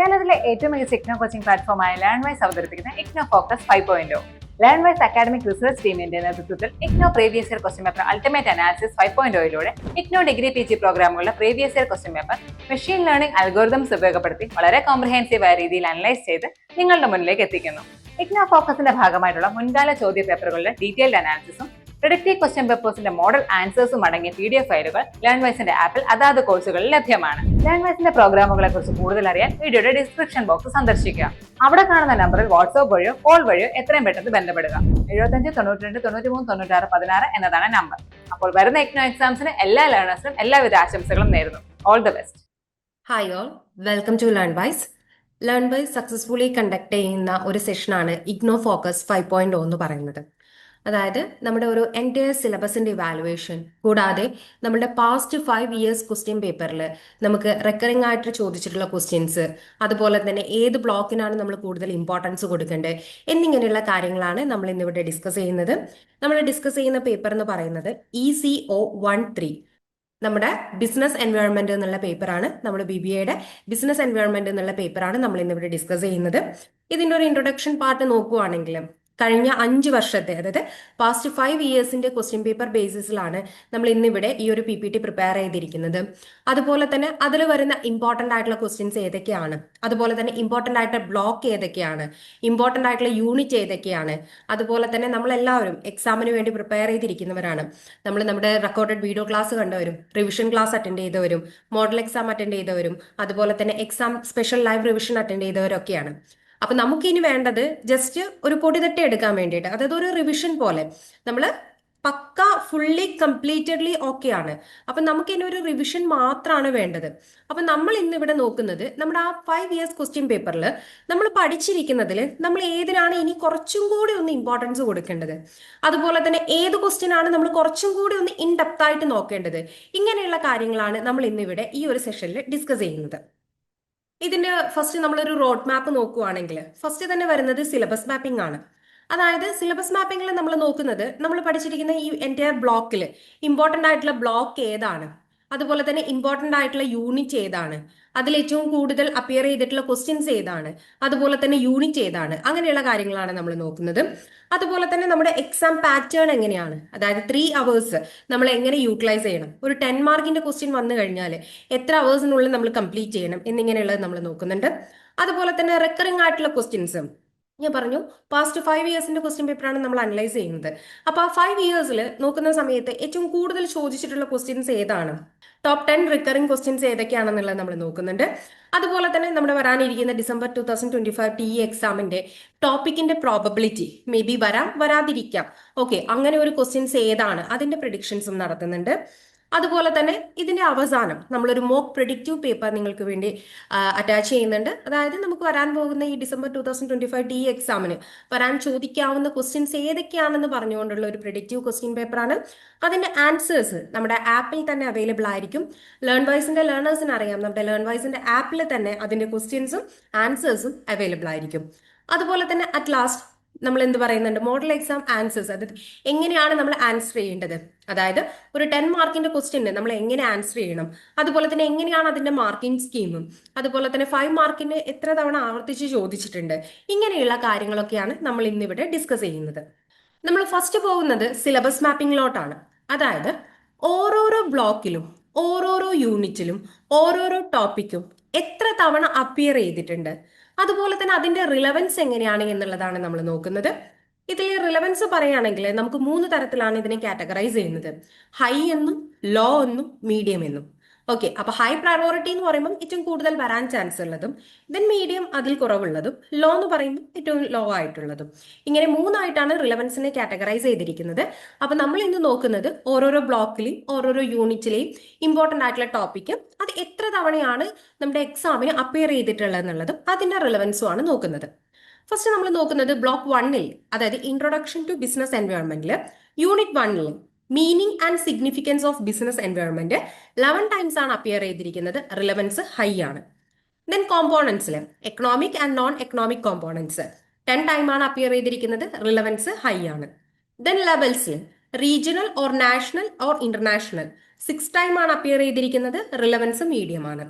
കേരളത്തിലെ ഏറ്റവും മികച്ച ഇഗ്നോ കോച്ചിംഗ് പ്ലാറ്റ്ഫോമായ ലേൺവൈസ് അവതരിപ്പിക്കുന്ന IGNOU focus 5.0. Learnwise academic research ടീമിന്റെ നേതൃത്വത്തിൽ IGNOU previous year question paper ultimate analysis 5.0യിലൂടെ ഇഗ്നോ ഡിഗ്രി PG പ്രോഗ്രാമുകളുടെ previous year question paper machine learning algorithms ഉപയോഗപ്പെടുത്തി വളരെ കോംപ്രിഹെൻസീവായ രീതിയിൽ അനലൈസ് ചെയ്ത് നിങ്ങളുടെ മുന്നിലേക്ക് എത്തിക്കുന്നു. ഇഗ്നോ ഫോക്കസിന്റെ ഭാഗമായിട്ടുള്ള മുൻകാല ചോദ്യ പേപ്പറുകളുടെ ഡീറ്റെയിൽഡ് അനാലിസിസും പ്രിഡിക്റ്റീവ് ക്വസ്റ്റ്യൻ പേപ്പേഴ്സിന്റെ മോഡൽ ആൻസേഴ്സും അടങ്ങിയ PDF ഫയലുകൾ ലേൺവൈസിന്റെ ആപ്പിൽ അതാത് കോഴ്സുകളിൽ ലഭ്യമാണ്. ലേൺവൈസിന്റെ പ്രോഗ്രാമുകളെ കുറിച്ച് കൂടുതൽ അറിയാൻ വീഡിയോയുടെ ഡിസ്ക്രിപ്ഷൻ ബോക്സ് സന്ദർശിക്കുക. അവിടെ കാണുന്ന നമ്പറിൽ വാട്സ്ആപ്പ് വഴിയോ കോൾ വഴിയോ എത്രയും പെട്ടെന്ന് ബന്ധപ്പെടുക. 75 92 93 96 16 എന്നതാണ് നമ്പർ. അപ്പോൾ വരുന്ന ഇഗ്നോ എക്സാംസിന് എല്ലാ ലേണേഴ്സിനും എല്ലാവിധ ആശംസകളും നേരുന്നു. All the best. Hi all, welcome to Learnwise. Learnwise successfully conduct ചെയ്യുന്ന ഒരു സെഷനാണ് ഇഗ്നോ ഫോക്കസ് 5.0 എന്ന് പറയുന്നത്. അതായത് നമ്മുടെ ഒരു എൻറ്റയർ സിലബസിന്റെ ഇവാലുവേഷൻ കൂടാതെ നമ്മുടെ പാസ്റ്റ് 5 ഇയേഴ്സ് ക്വസ്റ്റ്യൻ പേപ്പറിൽ നമുക്ക് റെക്കറിംഗ് ആയിട്ട് ചോദിച്ചിട്ടുള്ള ക്വസ്റ്റ്യൻസ്, അതുപോലെ തന്നെ ഏത് ബ്ലോക്കിനാണ് നമ്മൾ കൂടുതൽ ഇമ്പോർട്ടൻസ് കൊടുക്കേണ്ടത് എന്നിങ്ങനെയുള്ള കാര്യങ്ങളാണ് നമ്മൾ ഇന്നിവിടെ ഡിസ്കസ് ചെയ്യുന്നത്. നമ്മൾ ഡിസ്കസ് ചെയ്യുന്ന പേപ്പർ എന്ന് പറയുന്നത് ECO13, നമ്മുടെ ബിസിനസ് എൻവയോൺമെന്റ് എന്നുള്ള പേപ്പറാണ്. നമ്മൾ BBAയുടെ ബിസിനസ് എൻവയോൺമെന്റ് എന്നുള്ള പേപ്പറാണ് നമ്മൾ ഇന്നിവിടെ ഡിസ്കസ് ചെയ്യുന്നത്. ഇതിന്റെ ഒരു ഇൻട്രൊഡക്ഷൻ പാർട്ട് നോക്കുകയാണെങ്കിൽ കഴിഞ്ഞ 5 വർഷത്തെ, അതായത് പാസ്റ്റ് 5 ഇയേഴ്സിന്റെ ക്വസ്റ്റ്യൻ പേപ്പർ ബേസിസിലാണ് നമ്മൾ ഇന്നിവിടെ ഈ ഒരു PPT പ്രിപ്പയർ ചെയ്തിരിക്കുന്നത്. അതുപോലെ തന്നെ അതിൽ വരുന്ന ഇമ്പോർട്ടന്റ് ആയിട്ടുള്ള ക്വസ്റ്റ്യൻസ് ഏതൊക്കെയാണ്, അതുപോലെ തന്നെ ഇമ്പോർട്ടന്റ് ആയിട്ടുള്ള ബ്ലോക്ക് ഏതൊക്കെയാണ്, ഇമ്പോർട്ടന്റ് ആയിട്ടുള്ള യൂണിറ്റ് ഏതൊക്കെയാണ്, അതുപോലെ തന്നെ നമ്മളെല്ലാവരും എക്സാമിന് വേണ്ടി പ്രിപ്പയർ ചെയ്തിരിക്കുന്നവരാണ്. നമ്മൾ നമ്മുടെ റെക്കോർഡഡ് വീഡിയോ ക്ലാസ് കണ്ടവരും, റിവിഷൻ ക്ലാസ് അറ്റൻഡ് ചെയ്തവരും, മോഡൽ എക്സാം അറ്റൻഡ് ചെയ്തവരും, അതുപോലെ തന്നെ exam special live revision attend ചെയ്തവരൊക്കെയാണ്. അപ്പൊ നമുക്ക് ഇനി വേണ്ടത് ജസ്റ്റ് ഒരു പൊടിതട്ടി എടുക്കാൻ വേണ്ടിയിട്ട്, അതായത് ഒരു റിവിഷൻ പോലെ നമ്മൾ പക്ക ഫുള്ളി കംപ്ലീറ്റഡ്ലി ഓക്കെ ആണ്. അപ്പൊ നമുക്ക് ഇനി ഒരു റിവിഷൻ മാത്രമാണ് വേണ്ടത്. അപ്പൊ നമ്മൾ ഇന്ന് ഇവിടെ നോക്കുന്നത് നമ്മുടെ ആ 5 ഇയേഴ്സ് ക്വസ്റ്റ്യൻ പേപ്പറിൽ നമ്മൾ പഠിച്ചിരിക്കുന്നതിൽ നമ്മൾ ഏതിനാണ് ഇനി കുറച്ചും കൂടി ഒന്ന് ഇമ്പോർട്ടൻസ് കൊടുക്കേണ്ടത്, അതുപോലെ തന്നെ ഏത് ക്വസ്റ്റ്യൻ ആണ് നമ്മൾ കുറച്ചും കൂടി ഒന്ന് ഇൻ ഡെപ്ത് ആയിട്ട് നോക്കേണ്ടത്, ഇങ്ങനെയുള്ള കാര്യങ്ങളാണ് നമ്മൾ ഇന്നിവിടെ ഈ ഒരു സെഷനിൽ ഡിസ്കസ് ചെയ്യുന്നത്. ഇതിന്റെ ഫസ്റ്റ് നമ്മളൊരു റോഡ് മാപ്പ് നോക്കുകയാണെങ്കിൽ ഫസ്റ്റ് തന്നെ വരുന്നത് സിലബസ് മാപ്പിംഗ് ആണ്. അതായത് സിലബസ് മാപ്പിംഗിൽ നമ്മൾ നോക്കുന്നത് നമ്മൾ പഠിച്ചിരിക്കുന്ന ഈ എൻറ്റയർ ബ്ലോക്കിൽ ഇമ്പോർട്ടൻ്റ് ആയിട്ടുള്ള ബ്ലോക്ക് ഏതാണ്, അതുപോലെ തന്നെ ഇമ്പോർട്ടൻ്റ് ആയിട്ടുള്ള യൂണിറ്റ് ഏതാണ്, അതിൽ ഏറ്റവും കൂടുതൽ അപ്പിയർ ചെയ്തിട്ടുള്ള ക്വസ്റ്റ്യൻസ് ഏതാണ്, അതുപോലെ തന്നെ യൂണിറ്റ് ഏതാണ്, അങ്ങനെയുള്ള കാര്യങ്ങളാണ് നമ്മൾ നോക്കുന്നത്. അതുപോലെ തന്നെ നമ്മുടെ എക്സാം പാറ്റേൺ എങ്ങനെയാണ്, അതായത് 3 അവേഴ്സ് നമ്മൾ എങ്ങനെ യൂട്ടിലൈസ് ചെയ്യണം, ഒരു 10 മാർക്കിന്റെ ക്വസ്റ്റ്യൻ വന്നു കഴിഞ്ഞാൽ എത്ര അവേഴ്സിനുള്ളിൽ നമ്മൾ കംപ്ലീറ്റ് ചെയ്യണം എന്നിങ്ങനെയുള്ളത് നമ്മൾ നോക്കുന്നുണ്ട്. അതുപോലെ തന്നെ റെക്കറിംഗ് ആയിട്ടുള്ള ക്വസ്റ്റ്യൻസ് ഞാൻ പറഞ്ഞു, പാസ്റ്റ് 5 ഇയേഴ്സിന്റെ ക്വസ്റ്റ്യൻ പേപ്പറാണ് നമ്മൾ അനലൈസ് ചെയ്യുന്നത്. അപ്പൊ ആ 5 ഇയേഴ്സിൽ നോക്കുന്ന സമയത്ത് ഏറ്റവും കൂടുതൽ ചോദിച്ചിട്ടുള്ള ക്വസ്റ്റ്യൻസ് ഏതാണ്, ടോപ്പ് 10 റിക്കറിംഗ് ക്വസ്റ്റ്യൻസ് ഏതൊക്കെയാണെന്നുള്ളത് നമ്മൾ നോക്കുന്നുണ്ട്. അതുപോലെ തന്നെ നമ്മുടെ വരാനിരിക്കുന്ന ഡിസംബർ 2025 TE എക്സാമിന്റെ ടോപ്പിക്കിന്റെ പ്രോബബിലിറ്റി മേ ബി വരാം, വരാതിരിക്കാം, ഓക്കെ, അങ്ങനെ ഒരു ക്വസ്റ്റ്യൻസ് ഏതാണ് അതിന്റെ പ്രിഡിക്ഷൻസും നടത്തുന്നുണ്ട്. അതുപോലെ തന്നെ ഇതിന്റെ അവസാനം നമ്മളൊരു മോക്ക് പ്രിഡിക്റ്റീവ് പേപ്പർ നിങ്ങൾക്ക് വേണ്ടി അറ്റാച്ച് ചെയ്യുന്നുണ്ട്. അതായത് നമുക്ക് വരാൻ പോകുന്ന ഈ ഡിസംബർ 2025 TE എക്സാമിന് വരാൻ ചോദിക്കാവുന്ന ക്വസ്റ്റ്യൻസ് ഏതൊക്കെയാണെന്ന് പറഞ്ഞുകൊണ്ടുള്ള ഒരു പ്രിഡിക്റ്റീവ് ക്വസ്റ്റ്യൻ പേപ്പറാണ്. അതിന്റെ ആൻസേഴ്സ് നമ്മുടെ ആപ്പിൽ തന്നെ അവൈലബിൾ ആയിരിക്കും. ലേൺവൈസിന്റെ ലേണേഴ്സിന് അറിയാം, നമ്മുടെ ലേൺവൈസിന്റെ ആപ്പിൽ തന്നെ അതിന്റെ ക്വസ്റ്റ്യൻസും ആൻസേഴ്സും അവൈലബിൾ ആയിരിക്കും. അതുപോലെ തന്നെ അറ്റ് ലാസ്റ്റ് നമ്മൾ എന്ത് പറയുന്നുണ്ട്, മോഡൽ എക്സാം ആൻസേഴ്സ്, അതായത് എങ്ങനെയാണ് നമ്മൾ ആൻസർ ചെയ്യേണ്ടത്, അതായത് ഒരു 10 മാർക്കിന്റെ ക്വസ്റ്റ്യന് നമ്മൾ എങ്ങനെ ആൻസർ ചെയ്യണം, അതുപോലെ തന്നെ എങ്ങനെയാണ് അതിന്റെ മാർക്കിംഗ് സ്കീമും, അതുപോലെ തന്നെ 5 മാർക്കിന് എത്ര തവണ ആവർത്തിച്ച് ചോദിച്ചിട്ടുണ്ട്, ഇങ്ങനെയുള്ള കാര്യങ്ങളൊക്കെയാണ് നമ്മൾ ഇന്നിവിടെ ഡിസ്കസ് ചെയ്യുന്നത്. നമ്മൾ ഫസ്റ്റ് പോകുന്നത് സിലബസ് മാപ്പിംഗിലോട്ടാണ്. അതായത് ഓരോരോ ബ്ലോക്കിലും ഓരോരോ യൂണിറ്റിലും ഓരോരോ ടോപ്പിക്കും എത്ര തവണ അപ്പിയർ ചെയ്തിട്ടുണ്ട്, അതുപോലെ തന്നെ അതിന്റെ റിലവൻസ് എങ്ങനെയാണ് എന്നുള്ളതാണ് നമ്മൾ നോക്കുന്നത്. ഇതിൽ റിലവൻസ് പറയുകയാണെങ്കിൽ നമുക്ക് 3 തരത്തിലാണ് ഇതിനെ കാറ്റഗറൈസ് ചെയ്യുന്നത്, ഹൈ എന്നും, ലോ എന്നും, മീഡിയം എന്നും. ഓക്കെ, അപ്പൊ ഹൈ പ്രയോറിറ്റി എന്ന് പറയുമ്പോൾ ഏറ്റവും കൂടുതൽ വരാൻ ചാൻസ് ഉള്ളതും, ദെൻ മീഡിയം അതിൽ കുറവുള്ളതും, ലോ എന്ന് പറയുമ്പോൾ ഏറ്റവും ലോ ആയിട്ടുള്ളതും, ഇങ്ങനെ 3ആയിട്ടാണ് റിലവൻസിനെ കാറ്റഗറൈസ് ചെയ്തിരിക്കുന്നത്. അപ്പൊ നമ്മൾ ഇന്ന് നോക്കുന്നത് ഓരോരോ ബ്ലോക്കിലെയും ഓരോരോ യൂണിറ്റിലെയും ഇമ്പോർട്ടന്റ് ആയിട്ടുള്ള ടോപ്പിക്ക് അത് എത്ര തവണയാണ് നമ്മുടെ എക്സാമിന് അപ്പിയർ ചെയ്തിട്ടുള്ളത് എന്നുള്ളതും അതിന്റെ റിലവൻസും ആണ് നോക്കുന്നത്. ഫസ്റ്റ് നമ്മൾ നോക്കുന്നത് ബ്ലോക്ക് 1ൽ, അതായത് ഇൻട്രൊഡക്ഷൻ ടു ബിസിനസ് എൻവയോൺമെന്റിൽ യൂണിറ്റ് 1ൽ meaning and significance of business environment 11 times ആണ് അപ്പിയർ ചെയ്തിരിക്കുന്നത്, റിലവൻസ് ഹൈ ആണ്. ദെൻ കോമ്പോണൻസിൽ economic and non economic components 10 time ആണ് അപ്പിയർ ചെയ്തിരിക്കുന്നത്, റിലവൻസ് ഹൈ ആണ്. ദെൻ ലെവൽസിൽ regional or national or international 6 time ആണ് അപ്പിയർ ചെയ്തിരിക്കുന്നത്, റിലവൻസ് മീഡിയം ആണ്.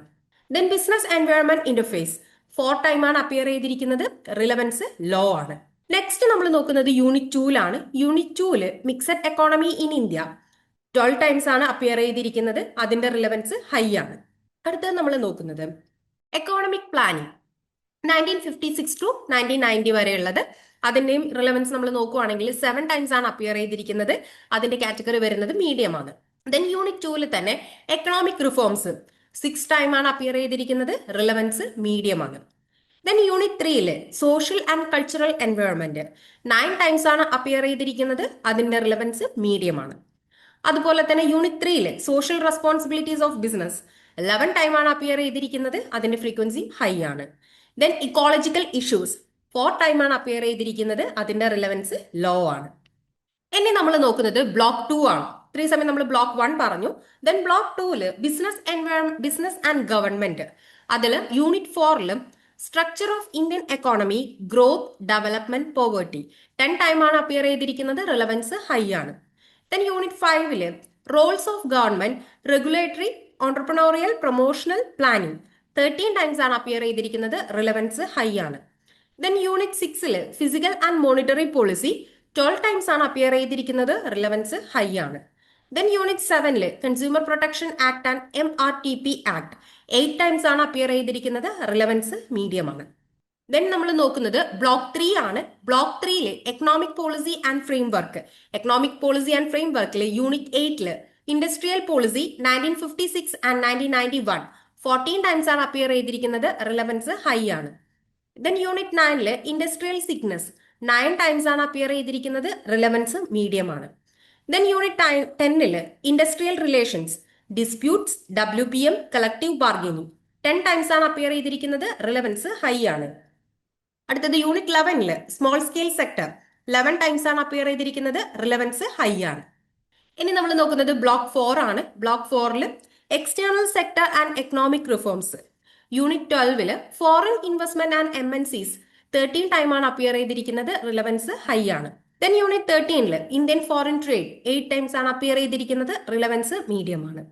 ദെൻ ബിസിനസ് എൻവയോൺമെന്റ് ഇന്റർഫേസ് 4 ടൈമാണ് അപ്പിയർ ചെയ്തിരിക്കുന്നത്, റിലവൻസ് ലോ ആണ്. നെക്സ്റ്റ് നമ്മൾ നോക്കുന്നത് യൂണിറ്റ് 2ലാണ്. Unit 2 mixed economy in India 12 times ആണ് അപ്പിയർ ചെയ്തിരിക്കുന്നത്, അതിന്റെ റിലവൻസ് ഹൈ ആണ്. അടുത്തത് നമ്മൾ നോക്കുന്നത് എക്കോണമിക് പ്ലാനിങ് 1956 ടു 1990 വരെയുള്ളത്, അതിന്റെയും റിലവൻസ് നമ്മൾ നോക്കുവാണെങ്കിൽ 7 ടൈംസ് ആണ് അപ്പിയർ ചെയ്തിരിക്കുന്നത്, അതിന്റെ കാറ്റഗറി വരുന്നത് മീഡിയം ആണ്. ദെൻ യൂണിറ്റ് 2 തന്നെ എക്കണോമിക് റിഫോംസ് 6 ടൈമാണ് അപ്പിയർ ചെയ്തിരിക്കുന്നത്, റിലവൻസ് മീഡിയം ആണ്. Then unit 3 social and cultural environment 9 times ആണ് അപ്പിയർ ചെയ്തിരിക്കുന്നത്, അതിന്റെ റിലവൻസ് മീഡിയം ആണ്. അതുപോലെ തന്നെ unit 3 social responsibilities of business 11 ടൈമാണ് അപ്പിയർ ചെയ്തിരിക്കുന്നത്, അതിന്റെ ഫ്രീക്വൻസി ഹൈ ആണ്. ദെൻ ഇക്കോളജിക്കൽ ഇഷ്യൂസ് 4 ടൈമാണ് അപ്പിയർ ചെയ്തിരിക്കുന്നത്, അതിന്റെ റിലവൻസ് ലോ ആണ്. ഇനി നമ്മൾ നോക്കുന്നത് ബ്ലോക്ക് 2 ആണ്. ഇത്രയും സമയം നമ്മൾ ബ്ലോക്ക് 1 പറഞ്ഞു. Then block 2 business and government, അതിൽ unit 4 structure of Indian economy, growth, development, poverty 10 ടൈമാണ് അപ്പിയർ ചെയ്തിരിക്കുന്നത്, റിലവൻസ് ഹൈ ആണ്. Then unit 5 roles of government, regulatory, entrepreneurial, promotional, planning 13 times ആണ് അപ്പിയർ ചെയ്തിരിക്കുന്നത്, റിലവൻസ് ഹൈ ആണ്. Then unit 6 fiscal and monetary policy 12 times ആണ് appear ചെയ്തിരിക്കുന്നത്, relevance high ആണ്. Then unit 7 consumer protection act and MRTP act 8 times ആണ് appear ചെയ്തിരിക്കുന്നത്, relevance medium ആണ്. Then നമ്മൾ നോക്കുന്നത് ബ്ലോക്ക് 3 ആണ്. Block 3 economic policy and framework, economic policy and ഫ്രെയിംവർക്കിൽ unit 8 industrial policy 1956 and 1991 14 times ആണ് അപ്പിയർ ചെയ്തിരിക്കുന്നത്, റിലവൻസ് ഹൈ ആണ്. Then unit 9 industrial sickness 9 times ആണ് അപ്പിയർ ചെയ്തിരിക്കുന്നത്, റിലവൻസ് മീഡിയം ആണ്. Then unit 10 industrial relations, disputes, WPM, collective bargaining 10 times ആണ് appear ചെയ്തിരിക്കുന്നത്, relevance high ആണ്. അടുത്തത് unit 11 small scale sector 11 times ആണ് അപ്പിയർ ചെയ്തിരിക്കുന്നത്, റിലവൻസ് ഹൈ ആണ്. ഇനി നമ്മൾ നോക്കുന്നത് ബ്ലോക്ക് 4 ആണ്. Block 4 external sector and economic reforms unit 12 foreign investment and MNCs 13 ടൈമാണ് അപ്പിയർ ചെയ്തിരിക്കുന്നത്, റിലവൻസ് ഹൈ ആണ്. Then unit 13 Indian foreign trade 8 times ആണ് അപ്പിയർ ചെയ്തിരിക്കുന്നത്, റിലവൻസ് മീഡിയം ആണ്.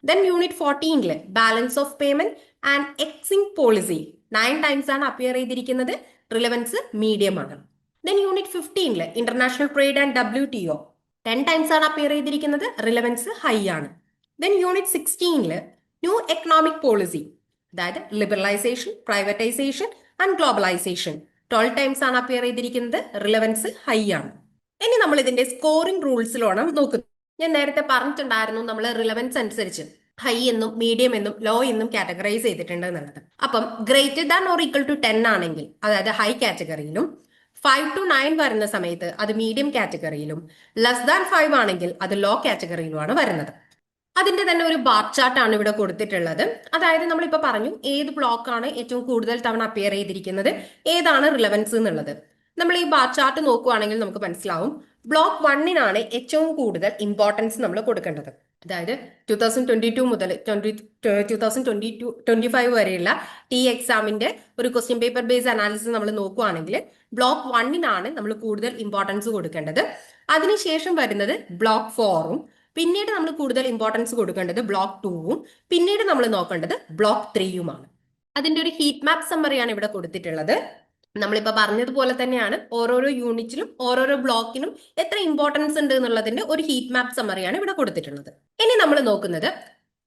Then unit 14 balance of payment and EXIM policy 9 times ആണ് appear ചെയ്തിരിക്കുന്നത്, relevance medium ആണ്. Then unit 15 international trade and WTO 10 times ആണ് appear ചെയ്തിരിക്കുന്നത്, relevance high ആണ്. Then unit 16 new economic policy, അതായത് liberalisation, privatisation and globalisation 12 times ആണ് appear ചെയ്തിരിക്കുന്നത്, relevance high ആണ്. ഇനി നമ്മൾ ഇതിന്റെ സ്കോറിംഗ് റൂൾസിലാണ് നോക്കുന്നത്. ഞാൻ നേരത്തെ പറഞ്ഞിട്ടുണ്ടായിരുന്നു നമ്മൾ റിലവൻസ് അനുസരിച്ച് ഹൈ എന്നും മീഡിയം എന്നും ലോ എന്നും കാറ്റഗറൈസ് ചെയ്തിട്ടുണ്ട് എന്നുള്ളത്. അപ്പം greater than or equal to 10 ആണെങ്കിൽ അതായത് ഹൈ കാറ്റഗറിയിലും, 5 to 9 വരുന്ന സമയത്ത് അത് മീഡിയം കാറ്റഗറിയിലും, ലെസ് ദാൻ 5 ആണെങ്കിൽ അത് ലോ കാറ്റഗറിയിലുമാണ് വരുന്നത്. അതിന്റെ തന്നെ ഒരു ബാർ ചാർട്ട് ആണ് ഇവിടെ കൊടുത്തിട്ടുള്ളത്. അതായത് നമ്മളിപ്പോ പറഞ്ഞു ഏത് ബ്ലോക്ക് ആണ് ഏറ്റവും കൂടുതൽ തവണ അപ്പിയർ ചെയ്തിരിക്കുന്നത്, ഏതാണ് റിലവൻസ് എന്നുള്ളത്. നമ്മൾ ഈ ബാർ ചാർട്ട് നോക്കുവാണെങ്കിൽ നമുക്ക് മനസ്സിലാവും ബ്ലോക്ക് 1 ഏറ്റവും കൂടുതൽ ഇമ്പോർട്ടൻസ് നമ്മൾ കൊടുക്കേണ്ടത്. അതായത് 2022 മുതൽ 2025 വരെയുള്ള എക്സാമിന്റെ ഒരു ക്വസ്റ്റ്യൻ പേപ്പർ ബേസ്ഡ് അനാലിസിസ് നമ്മൾ നോക്കുവാണെങ്കിൽ ബ്ലോക്ക് 1 നമ്മൾ കൂടുതൽ ഇമ്പോർട്ടൻസ് കൊടുക്കേണ്ടത്. അതിനുശേഷം വരുന്നത് ബ്ലോക്ക് 4 പിന്നീട് നമ്മൾ കൂടുതൽ ഇമ്പോർട്ടൻസ് കൊടുക്കേണ്ടത് ബ്ലോക്ക് 2 പിന്നീട് നമ്മൾ നോക്കേണ്ടത് ബ്ലോക്ക് 3 അതിന്റെ ഒരു ഹീറ്റ് മാപ്പ് സമ്മറിയാണ് ഇവിടെ കൊടുത്തിട്ടുള്ളത്. നമ്മളിപ്പോ പറഞ്ഞതുപോലെ തന്നെയാണ് ഓരോരോ യൂണിറ്റിലും ഓരോരോ ബ്ലോക്കിനും എത്ര ഇമ്പോർട്ടൻസ് ഉണ്ട് എന്നുള്ളതിന്റെ ഒരു ഹീറ്റ് മാപ്പ് സമ്മറിയാണ് ഇവിടെ കൊടുത്തിട്ടുള്ളത്. ഇനി നമ്മൾ നോക്കുന്നത്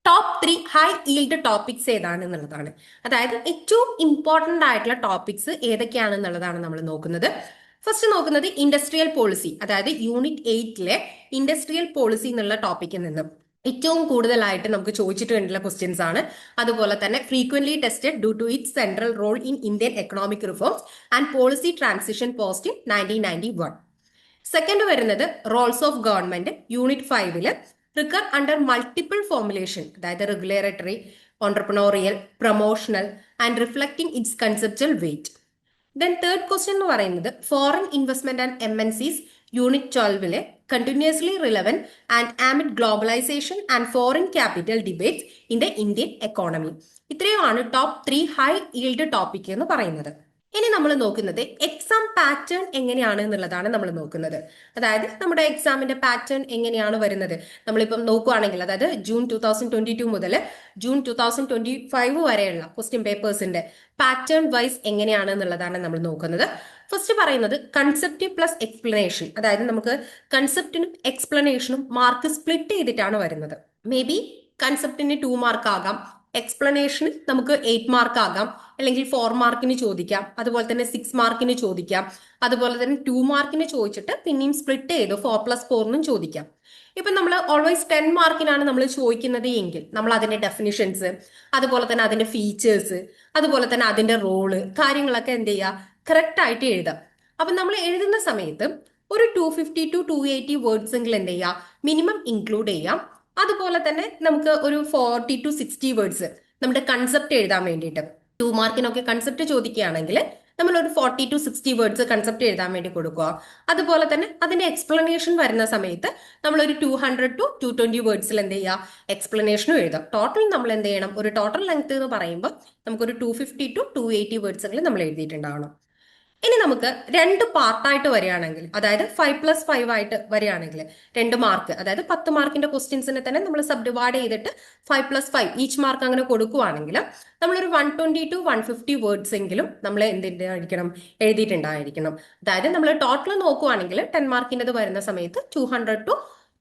ടോപ്പ് 3 ഹൈ ഈൽഡ് ടോപ്പിക്സ് ഏതാണെന്നുള്ളതാണ്. അതായത് ഏറ്റവും ഇമ്പോർട്ടന്റ് ആയിട്ടുള്ള ടോപ്പിക്സ് ഏതൊക്കെയാണെന്നുള്ളതാണ് നമ്മൾ നോക്കുന്നത്. ഫസ്റ്റ് നോക്കുന്നത് ഇൻഡസ്ട്രിയൽ പോളിസി, അതായത് യൂണിറ്റ് 8 ഇൻഡസ്ട്രിയൽ പോളിസി എന്നുള്ള ടോപ്പിക്കിൽ നിന്നും ഏറ്റവും കൂടുതലായിട്ട് നമുക്ക് ചോദിച്ചിട്ടുള്ള ക്വസ്റ്റ്യൻസ് ആണ്. അതുപോലെ തന്നെ frequently tested due to its central role in Indian economic reforms and policy transition post 1991. Second വരുന്നത് roles of government unit 5 recur under multiple formulation, അതായത് regulatory, entrepreneurial, promotional and reflecting its conceptual weight. Then third question എന്ന് പറയുന്നത് foreign investment and MNCs unit 12 continuously relevant and amid globalisation and foreign capital debates in the Indian economy. ഇത്രയുമാണ് top 3 high yield topic എന്ന് പറയുന്നത്. ഇനി നമ്മൾ നോക്കുന്നത് exam pattern എങ്ങനെയാണ് എന്നുള്ളതാണ് നമ്മൾ നോക്കുന്നത്. അതായത് നമ്മുടെ എക്സാമിന്റെ പാറ്റേൺ എങ്ങനെയാണ് വരുന്നത്. നമ്മളിപ്പം നോക്കുകയാണെങ്കിൽ അതായത് ജൂൺ 2022 മുതൽ ജൂൺ 2025 വരെയുള്ള ക്വസ്റ്റ്യൻ പേപ്പേഴ്സിന്റെ പാറ്റേൺ വൈസ് എങ്ങനെയാണ് എന്നുള്ളതാണ് നമ്മൾ നോക്കുന്നത്. ഫസ്റ്റ് പറയുന്നത് കൺസെപ്റ്റ് പ്ലസ് എക്സ്പ്ലനേഷൻ. അതായത് നമുക്ക് കൺസെപ്റ്റിനും എക്സ്പ്ലനേഷനും മാർക്ക് സ്പ്ലിറ്റ് ചെയ്തിട്ടാണ് വരുന്നത്. മേ ബി കൺസെപ്റ്റിന് 2 മാർക്ക് ആകാം, എക്സ്പ്ലനേഷന് നമുക്ക് 8 മാർക്ക് ആകാം, അല്ലെങ്കിൽ 4 മാർക്കിന് ചോദിക്കാം, അതുപോലെ തന്നെ 6 മാർക്കിന് ചോദിക്കാം, അതുപോലെ തന്നെ 2 മാർക്കിന് ചോദിച്ചിട്ട് പിന്നെയും സ്പ്ലിറ്റ് ചെയ്ത് 4+4 ചോദിക്കാം. ഇപ്പൊ നമ്മൾ ഓൾവേസ് 10 മാർക്കിനാണ് നമ്മൾ ചോദിക്കുന്നത് എങ്കിൽ നമ്മൾ അതിന്റെ ഡെഫിനിഷൻസ്, അതുപോലെ തന്നെ അതിന്റെ ഫീച്ചേഴ്സ്, അതുപോലെ തന്നെ അതിന്റെ റോള് കാര്യങ്ങളൊക്കെ എന്ത് ചെയ്യുക, കറക്റ്റ് ആയിട്ട് എഴുതാം. അപ്പൊ നമ്മൾ എഴുതുന്ന സമയത്ത് ഒരു 250 to 280 വേർഡ്സ് എങ്കിലും എന്ത് ചെയ്യാം, മിനിമം ഇൻക്ലൂഡ് ചെയ്യാം. അതുപോലെ തന്നെ നമുക്ക് ഒരു 40 to 60 വേർഡ്സ് നമ്മുടെ കൺസെപ്റ്റ് എഴുതാൻ വേണ്ടിയിട്ട് 2 മാർക്കിനൊക്കെ കൺസെപ്റ്റ് ചോദിക്കുകയാണെങ്കിൽ നമ്മൾ ഒരു 40 to 60 വേർഡ്സ് കൺസെപ്റ്റ് എഴുതാൻ വേണ്ടി കൊടുക്കുക. അതുപോലെ തന്നെ അതിന്റെ എക്സ്പ്ലനേഷൻ വരുന്ന സമയത്ത് നമ്മൾ ഒരു 200 to 220 വേർഡ്സിൽ എന്ത് ചെയ്യുക, എക്സ്പ്ലനേഷനും എഴുതാം. ടോട്ടൽ നമ്മൾ എന്ത് ചെയ്യണം, ഒരു ടോട്ടൽ ലെങ്ത് എന്ന് പറയുമ്പോൾ നമുക്കൊരു 250 to 280 വേർഡ്സ് നമ്മൾ എഴുതിയിട്ടുണ്ടാവണം. ഇനി നമുക്ക് 2 പാർട്ടായിട്ട് വരികയാണെങ്കിൽ, അതായത് 5+5 ആയിട്ട് വരികയാണെങ്കിൽ 2 മാർക്ക്, അതായത് 10 മാർക്കിന്റെ ക്വസ്റ്റ്യൻസിനെ തന്നെ നമ്മൾ സബ് ഡിവൈഡ് ചെയ്തിട്ട് 5+5 ഈച്ച് മാർക്ക് അങ്ങനെ കൊടുക്കുവാണെങ്കിൽ നമ്മളൊരു 120 to 150 വേർഡ്സ് എങ്കിലും നമ്മൾ എന്തിണ്ടായിരിക്കണം, എഴുതിയിട്ടുണ്ടായിരിക്കണം. അതായത് നമ്മൾ ടോട്ടൽ നോക്കുവാണെങ്കിൽ 10 മാർക്കിൻ്റെത് വരുന്ന സമയത്ത് 200 to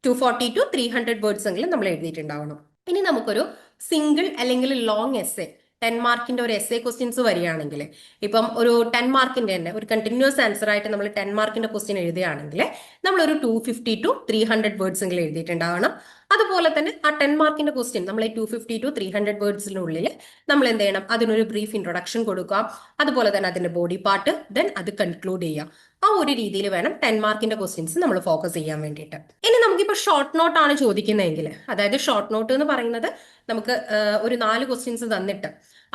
240 to 300 വേർഡ്സ് എങ്കിലും നമ്മൾ എഴുതിയിട്ടുണ്ടാവണം. ഇനി നമുക്കൊരു സിംഗിൾ അല്ലെങ്കിൽ ലോങ് എസ്സേ 10 മാർക്കിന്റെ ഒരു എസ്സേ ക്വസ്റ്റ്യൻസ് വരികയാണെങ്കിൽ, ഇപ്പം ഒരു 10 മാർക്കിന്റെ തന്നെ ഒരു കണ്ടിന്യൂസ് ആൻസർ ആയിട്ട് നമ്മൾ 10 മാർക്കിന്റെ ക്വസ്റ്റ്യൻ എഴുതുകയാണെങ്കിൽ നമ്മൾ ഒരു 250 to 300 വേർഡ്സ് എങ്കിലും എഴുതിയിട്ടുണ്ടാവണം. അതുപോലെ തന്നെ ആ 10 മാർക്കിന്റെ ക്വസ്റ്റ്യൻ നമ്മൾ 250 to 300 വേർഡ്സിനുള്ളിൽ നമ്മൾ എന്ത് ചെയ്യണം, അതിനൊരു ബ്രീഫ് ഇൻട്രൊഡക്ഷൻ കൊടുക്കുക, അതുപോലെ തന്നെ അതിന്റെ ബോഡി പാർട്ട്, ദെൻ അത് കൺക്ലൂഡ് ചെയ്യുക. ആ ഒരു രീതിയിൽ വേണം 10 മാർക്കിന്റെ ക്വസ്റ്റ്യൻസ് നമ്മൾ ഫോക്കസ് ചെയ്യാൻ വേണ്ടിയിട്ട്. ഇനി നമുക്കിപ്പോൾ ഷോർട്ട് നോട്ട് ആണ് ചോദിക്കുന്നതെങ്കിൽ, അതായത് ഷോർട്ട് നോട്ട് എന്ന് പറയുന്നത് നമുക്ക് ഒരു 4 ക്വസ്റ്റ്യൻസ് തന്നിട്ട്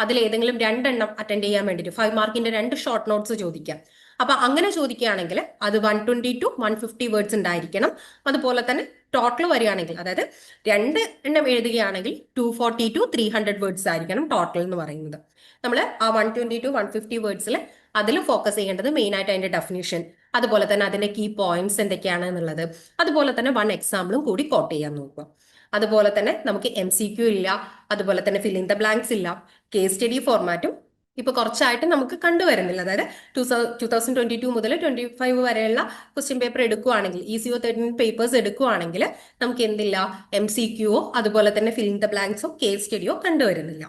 അതിൽ ഏതെങ്കിലും 2 എണ്ണം അറ്റൻഡ് ചെയ്യാൻ വേണ്ടിയിട്ട് 5 മാർക്കിന്റെ 2 ഷോർട്ട് നോട്ട്സ് ചോദിക്കാം. അപ്പൊ അങ്ങനെ ചോദിക്കുകയാണെങ്കിൽ അത് 120 to 150 വേർഡ്സ് ഉണ്ടായിരിക്കണം. അതുപോലെ തന്നെ ടോട്ടൽ വരികയാണെങ്കിൽ, അതായത് 2 എണ്ണം എഴുതുകയാണെങ്കിൽ 240 to 300 വേർഡ്സ് ആയിരിക്കണം ടോട്ടൽ എന്ന് പറയുന്നത്. നമ്മൾ ആ 120 to 150 വേർഡ്സിൽ അതിൽ ഫോക്കസ് ചെയ്യേണ്ടത് മെയിൻ ആയിട്ട് അതിന്റെ ഡെഫിനിഷൻ, അതുപോലെ തന്നെ അതിന്റെ കീ പോയിന്റ്സ് എന്തൊക്കെയാണ് എന്നുള്ളത്, അതുപോലെ തന്നെ 1 എക്സാമ്പിളും കൂടി കോട്ട് ചെയ്യാൻ നോക്കുക. അതുപോലെ തന്നെ നമുക്ക് MCQ ഇല്ല, അതുപോലെ തന്നെ ഫിൽ ഇൻ ദ ബ്ലാങ്ക്സ് ഇല്ല, കേസ് സ്റ്റഡി ഫോർമാറ്റും ഇപ്പൊ കുറച്ചായിട്ട് നമുക്ക് കണ്ടുവരുന്നില്ല. അതായത് 2022 മുതൽ 25 വരെയുള്ള ക്വസ്റ്റ്യൻ പേപ്പർ എടുക്കുകയാണെങ്കിൽ, ECO 13 പേപ്പേഴ്സ് എടുക്കുകയാണെങ്കിൽ നമുക്ക് എന്തില്ല, MCQയോ അതുപോലെ തന്നെ ഫിൽ ഇൻ ദ ബ്ലാങ്ക്സോ കേസ് സ്റ്റഡിയോ കണ്ടുവരുന്നില്ല.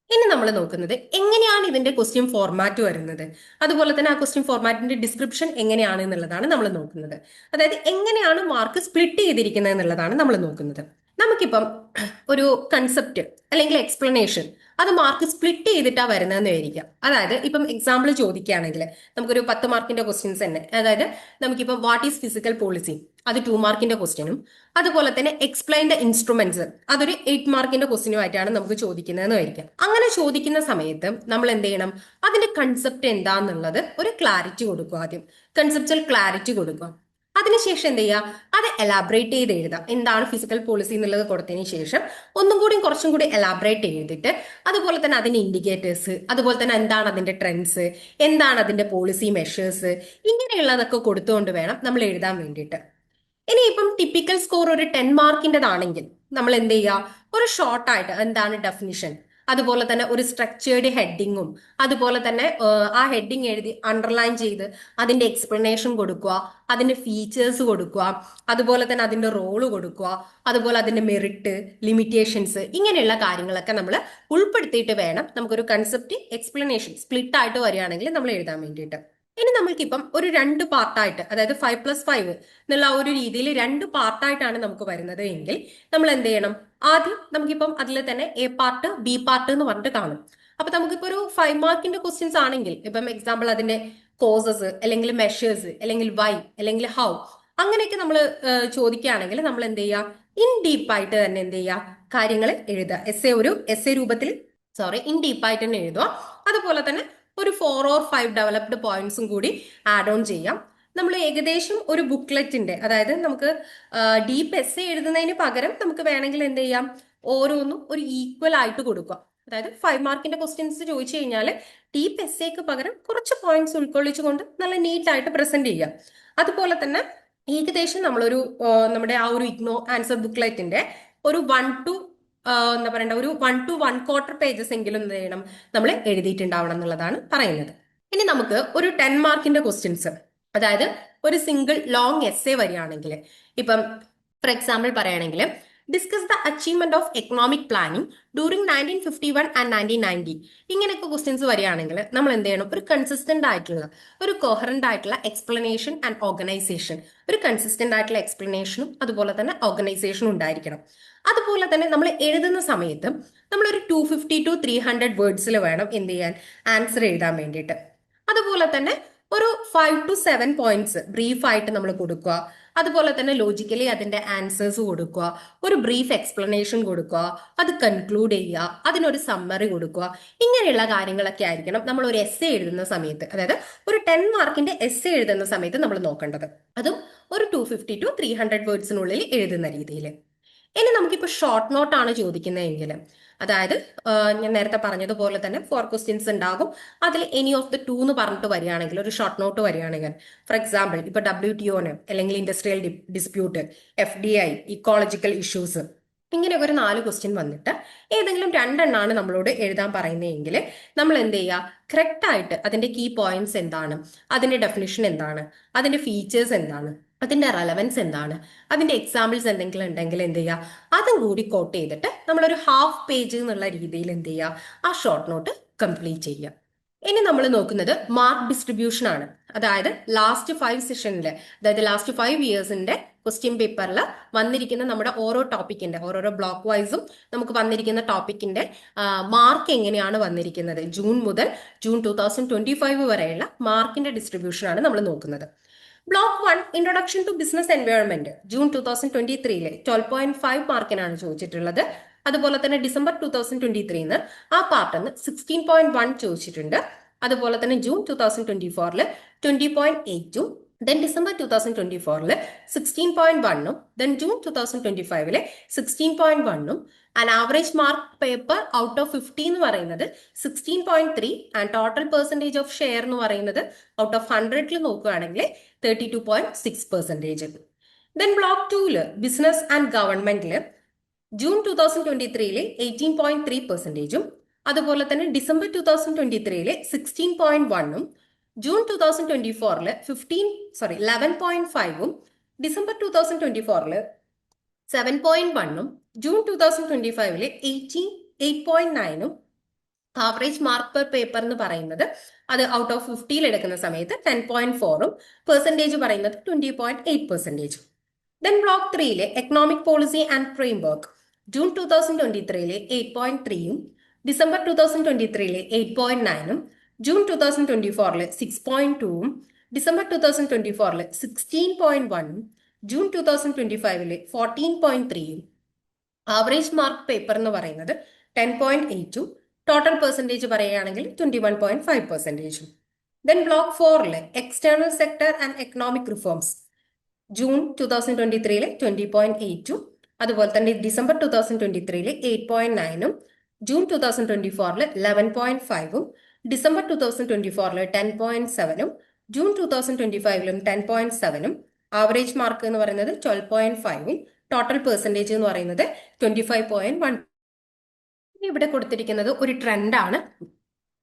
ഇനി നമ്മൾ നോക്കുന്നത് എങ്ങനെയാണ് ഇതിന്റെ ക്വസ്റ്റ്യൻ ഫോർമാറ്റ് വരുന്നത്, അതുപോലെ തന്നെ ആ ക്വസ്റ്റ്യൻ ഫോർമാറ്റിന്റെ ഡിസ്ക്രിപ്ഷൻ എങ്ങനെയാണ് എന്നുള്ളതാണ് നമ്മൾ നോക്കുന്നത്. അതായത് എങ്ങനെയാണ് മാർക്ക് സ്പ്ലിറ്റ് ചെയ്തിരിക്കുന്നത് എന്നുള്ളതാണ് നമ്മൾ നോക്കുന്നത്. നമുക്കിപ്പം ഒരു കൺസെപ്റ്റ് അല്ലെങ്കിൽ എക്സ്പ്ലനേഷൻ അത് മാർക്ക് സ്പ്ലിറ്റ് ചെയ്തിട്ടാണ് വരുന്നതെന്ന് വിചാരിക്കാം. അതായത് ഇപ്പം എക്സാമ്പിൾ ചോദിക്കുകയാണെങ്കിൽ നമുക്കൊരു 10 മാർക്കിന്റെ ക്വസ്റ്റ്യൻസ് തന്നെ, അതായത് നമുക്കിപ്പം വാട്ട് ഈസ് ഫിസിക്കൽ പോളിസി അത് 2 മാർക്കിന്റെ ക്വസ്റ്റ്യനും, അതുപോലെ തന്നെ എക്സ്പ്ലെയിൻ ദ ഇൻസ്ട്രുമെന്റ്സ് അതൊരു 8 മാർക്കിന്റെ ക്വസ്റ്റ്യനുമായിട്ടാണ് നമുക്ക് ചോദിക്കുന്നതെന്ന് വിചാരിക്കാം. അങ്ങനെ ചോദിക്കുന്ന സമയത്ത് നമ്മൾ എന്ത് ചെയ്യണം, അതിന്റെ കൺസെപ്റ്റ് എന്താന്നുള്ളത് ഒരു ക്ലാരിറ്റി കൊടുക്കുക. ആദ്യം കൺസെപ്റ്റൽ ക്ലാരിറ്റി കൊടുക്കുക. അതിനുശേഷം എന്ത് ചെയ്യുക, അത് എലാബറേറ്റ് ചെയ്ത് എഴുതാം. എന്താണ് ഫിസിക്കൽ പോളിസി എന്നുള്ളത് കൊടുത്തതിന് ശേഷം ഒന്നും കൂടി കുറച്ചും കൂടി എലാബറേറ്റ് ചെയ്തിട്ട് അതുപോലെ തന്നെ അതിന്റെ ഇൻഡിക്കേറ്റേഴ്സ്, അതുപോലെ തന്നെ എന്താണ് അതിന്റെ ട്രെൻഡ്സ്, എന്താണ് അതിന്റെ പോളിസി മെഷേഴ്സ്, ഇങ്ങനെയുള്ളതൊക്കെ കൊടുത്തുകൊണ്ട് വേണം നമ്മൾ എഴുതാൻ വേണ്ടിയിട്ട്. ഇനിയിപ്പം ടിപ്പിക്കൽ സ്കോർ ഒരു 10 മാർക്കിൻ്റെതാണെങ്കിൽ നമ്മൾ എന്ത് ചെയ്യുക, ഒരു ഷോർട്ടായിട്ട് എന്താണ് ഡെഫിനിഷൻ, അതുപോലെ തന്നെ ഒരു സ്ട്രക്ചേർഡ് ഹെഡിങ്ങും, അതുപോലെ തന്നെ ആ ഹെഡിങ് എഴുതി അണ്ടർലൈൻ ചെയ്ത് അതിന്റെ എക്സ്പ്ലനേഷൻ കൊടുക്കുക, അതിന്റെ ഫീച്ചേഴ്സ് കൊടുക്കുക, അതുപോലെ തന്നെ അതിന്റെ റോള് കൊടുക്കുക, അതുപോലെ അതിന്റെ മെറിറ്റ്, ലിമിറ്റേഷൻസ്, ഇങ്ങനെയുള്ള കാര്യങ്ങളൊക്കെ നമ്മൾ ഉൾപ്പെടുത്തിയിട്ട് വേണം നമുക്കൊരു കൺസെപ്റ്റ് എക്സ്പ്ലനേഷൻ സ്പ്ലിറ്റ് ആയിട്ട് വരികയാണെങ്കിൽ നമ്മൾ എഴുതാൻ വേണ്ടിയിട്ട്. ഇനി നമ്മൾക്കിപ്പം ഒരു 2 പാർട്ടായിട്ട്, അതായത് 5+5 എന്നുള്ള ഒരു രീതിയിൽ 2 പാർട്ടായിട്ടാണ് നമുക്ക് വരുന്നത് എങ്കിൽ നമ്മൾ എന്ത് ചെയ്യണം, ആദ്യം നമുക്കിപ്പം അതിൽ തന്നെ A പാർട്ട് B പാർട്ട് എന്ന് പറഞ്ഞിട്ട് കാണും. അപ്പൊ നമുക്കിപ്പോ ഒരു 5 മാർക്കിന്റെ ക്വസ്റ്റ്യൻസ് ആണെങ്കിൽ ഇപ്പം എക്സാമ്പിൾ അതിന്റെ കോസസ് അല്ലെങ്കിൽ മെഷേഴ്സ് അല്ലെങ്കിൽ വൈ അല്ലെങ്കിൽ ഹൗ അങ്ങനെയൊക്കെ നമ്മൾ ചോദിക്കുകയാണെങ്കിൽ നമ്മൾ എന്ത് ചെയ്യുക, ഇൻ ഡീപ്പായിട്ട് തന്നെ എന്ത് ചെയ്യുക, കാര്യങ്ങൾ എഴുതുക. എസ്സേ രൂപത്തിൽ ഇൻ ഡീപ്പായിട്ട് തന്നെ എഴുതുക. അതുപോലെ തന്നെ ഒരു 4 or 5 ഡെവലപ്ഡ് പോയിന്റ്സും കൂടി ആഡ് ഓൺ ചെയ്യാം. നമ്മൾ ഏകദേശം ഒരു ബുക്ക്ലെറ്റിന്റെ, അതായത് നമുക്ക് ഡീപ്പ് എസ്സേ എഴുതുന്നതിന് പകരം നമുക്ക് വേണമെങ്കിൽ എന്ത് ചെയ്യാം, ഓരോന്നും ഒരു ഈക്വൽ ആയിട്ട് കൊടുക്കുക. അതായത് 5 മാർക്കിന്റെ ക്വസ്റ്റ്യൻസ് ചോദിച്ചു കഴിഞ്ഞാൽ ഡീപ്പ് എസ്സേക്ക് പകരം കുറച്ച് പോയിന്റ്സ് ഉൾക്കൊള്ളിച്ചുകൊണ്ട് നല്ല നീറ്റായിട്ട് പ്രസന്റ് ചെയ്യുക. അതുപോലെ തന്നെ ഏകദേശം നമ്മളൊരു നമ്മുടെ ആ ഒരു ഇഗ്നോ ആൻസർ ബുക്ക്ലെറ്റിന്റെ ഒരു എന്താ പറയണ്ട, ഒരു 1 to 1/4 പേജസ് എങ്കിലും എന്ത് ചെയ്യണം, നമ്മൾ എഴുതിയിട്ടുണ്ടാവണം എന്നുള്ളതാണ് പറയുന്നത്. ഇനി നമുക്ക് ഒരു 10 മാർക്കിന്റെ ക്വസ്റ്റ്യൻസ്, അതായത് ഒരു സിംഗിൾ ലോങ് എസ്സേ വരികയാണെങ്കിൽ, ഇപ്പം ഫോർ എക്സാമ്പിൾ പറയുകയാണെങ്കിൽ discuss the achievement of economic planning during 1951 and 1990, ഇങ്ങനെയൊക്കെ ക്വസ്റ്റ്യൻസ് വരികയാണെങ്കിൽ നമ്മൾ എന്ത് ചെയ്യണം, ഒരു കൺസിസ്റ്റന്റ് ആയിട്ടുള്ള, ഒരു കോഹറന്റ് ആയിട്ടുള്ള എക്സ്പ്ലനേഷൻ ആൻഡ് ഓർഗനൈസേഷൻ, ഒരു കൺസിസ്റ്റന്റ് ആയിട്ടുള്ള എക്സ്പ്ലനേഷനും അതുപോലെ തന്നെ ഓർഗനൈസേഷനും ഉണ്ടായിരിക്കണം. അതുപോലെ തന്നെ നമ്മൾ എഴുതുന്ന സമയത്ത് നമ്മളൊരു 250 to 300 വേർഡ്സിൽ വേണം എന്ത് ചെയ്യാൻ, ആൻസർ എഴുതാൻ വേണ്ടിയിട്ട്. അതുപോലെ തന്നെ ഒരു 5 to 7 പോയിന്റ്സ് ബ്രീഫായിട്ട് നമ്മൾ കൊടുക്കുക. അതുപോലെ തന്നെ ലോജിക്കലി അതിന്റെ ആൻസേഴ്സ് കൊടുക്കുക, ഒരു ബ്രീഫ് എക്സ്പ്ലനേഷൻ കൊടുക്കുക, അത് കൺക്ലൂഡ് ചെയ്യുക, അതിനൊരു സമ്മറി കൊടുക്കുക. ഇങ്ങനെയുള്ള കാര്യങ്ങളൊക്കെ ആയിരിക്കണം നമ്മൾ ഒരു എസ്സേ എഴുതുന്ന സമയത്ത്, അതായത് ഒരു 10 മാർക്കിന്റെ എസ്സേ എഴുതുന്ന സമയത്ത് നമ്മൾ നോക്കേണ്ടത്. അതും ഒരു 250 to 300 വേർഡ്സിനുള്ളിൽ എഴുതുന്ന രീതിയിൽ. ഇനി നമുക്കിപ്പോൾ ഷോർട്ട് നോട്ട് ആണ് ചോദിക്കുന്നതെങ്കിൽ, അതായത് ഞാൻ നേരത്തെ പറഞ്ഞതുപോലെ തന്നെ 4 ക്വസ്റ്റ്യൻസ് ഉണ്ടാകും. അതിൽ എനി ഓഫ് ദ 2 എന്ന് പറഞ്ഞിട്ട് വരികയാണെങ്കിൽ, ഒരു ഷോർട്ട് നോട്ട് വരികയാണെങ്കിൽ, ഫോർ എക്സാമ്പിൾ ഇപ്പൊ WTO അല്ലെങ്കിൽ industrial dispute, FDI, ecological issues, ഇങ്ങനെയൊക്കെ ഒരു 4 ക്വസ്റ്റ്യൻ വന്നിട്ട് ഏതെങ്കിലും 2 നമ്മളോട് എഴുതാൻ പറയുന്നതെങ്കിൽ നമ്മൾ എന്ത് ചെയ്യുക, കറക്റ്റ് ആയിട്ട് അതിന്റെ കീ പോയിന്റ്സ് എന്താണ്, അതിന്റെ ഡെഫിനിഷൻ എന്താണ്, അതിന്റെ ഫീച്ചേഴ്സ് എന്താണ്, അതിന്റെ റെലവൻസ് എന്താണ്, അതിന്റെ എക്സാമ്പിൾസ് എന്തെങ്കിലും ഉണ്ടെങ്കിൽ എന്ത് ചെയ്യുക, അതും കൂടി കോട്ട് ചെയ്തിട്ട് നമ്മളൊരു ഹാഫ് പേജ് എന്നുള്ള രീതിയിൽ എന്ത് ചെയ്യുക, ആ ഷോർട്ട് നോട്ട് കംപ്ലീറ്റ് ചെയ്യുക. ഇനി നമ്മൾ നോക്കുന്നത് മാർക്ക് ഡിസ്ട്രിബ്യൂഷൻ ആണ്. അതായത് ലാസ്റ്റ് 5 സെഷനിൽ, അതായത് ലാസ്റ്റ് 5 ഇയേഴ്സിന്റെ ക്വസ്റ്റ്യൻ പേപ്പറിൽ വന്നിരിക്കുന്ന നമ്മുടെ ഓരോ ടോപ്പിക്കിന്റെ, ഓരോരോ ബ്ലോക്ക് വൈസും നമുക്ക് വന്നിരിക്കുന്ന ടോപ്പിക്കിന്റെ മാർക്ക് എങ്ങനെയാണ് വന്നിരിക്കുന്നത്, ജൂൺ മുതൽ ജൂൺ 2025 വരെയുള്ള മാർക്കിന്റെ ഡിസ്ട്രിബ്യൂഷൻ ആണ് നമ്മൾ നോക്കുന്നത്. Block 1 introduction to business environment June 2023 12.5 മാർക്കിനാണ് ചോദിച്ചിട്ടുള്ളത്. അതുപോലെ തന്നെ ഡിസംബർ 2023 ആ പാർട്ടിന് 16.1 ചോദിച്ചിട്ടുണ്ട്. അതുപോലെ തന്നെ June 2024 20.8, then December 2024 16.1, then June 2025 16.1, and average mark paper out of 50 എന്ന് പറയുന്നത് 16.3, and total percentage of share എന്ന് പറയുന്നത് ഔട്ട് ഓഫ് 100 നോക്കുകയാണെങ്കിൽ 32.6%. ദെൻ ബ്ലോക്ക് 2 ബിസിനസ് ആൻഡ് ഗവൺമെന്റിൽ ജൂൺ 2023 18.3%, അതുപോലെ തന്നെ December 2023 16.1, June 2024 11.5, December 2024 7.1, June 2025 8.9, average mark per paper എന്ന് പറയുന്നത് അത് ഔട്ട് ഓഫ് 50 എടുക്കുന്ന സമയത്ത് 10.4, പെർസെൻറ്റേജ് പറയുന്നത് 20.8%. Then block 3 economic policy and framework June 2023 8.3, December 2023 8.9, June 2024 6.2, December 2024 16.1, June 2025 14.3, average mark paper എന്ന് പറയുന്നത് 10.8, ടോട്ടൽ പെർസെൻറ്റേജ് പറയുകയാണെങ്കിൽ 21.5%. Then block 4 external sector and economic reforms June 2023 20.8, അതുപോലെ തന്നെ December 2023 8.9, June 2024 11.5, December 2024 10.7, June 2025 10.7, average mark എന്ന് പറയുന്നത് 12.5, total percentage എന്ന് പറയുന്നത് 25.1. ഇവിടെ കൊടുത്തിരിക്കുന്നത് ഒരു ട്രെൻഡാണ്.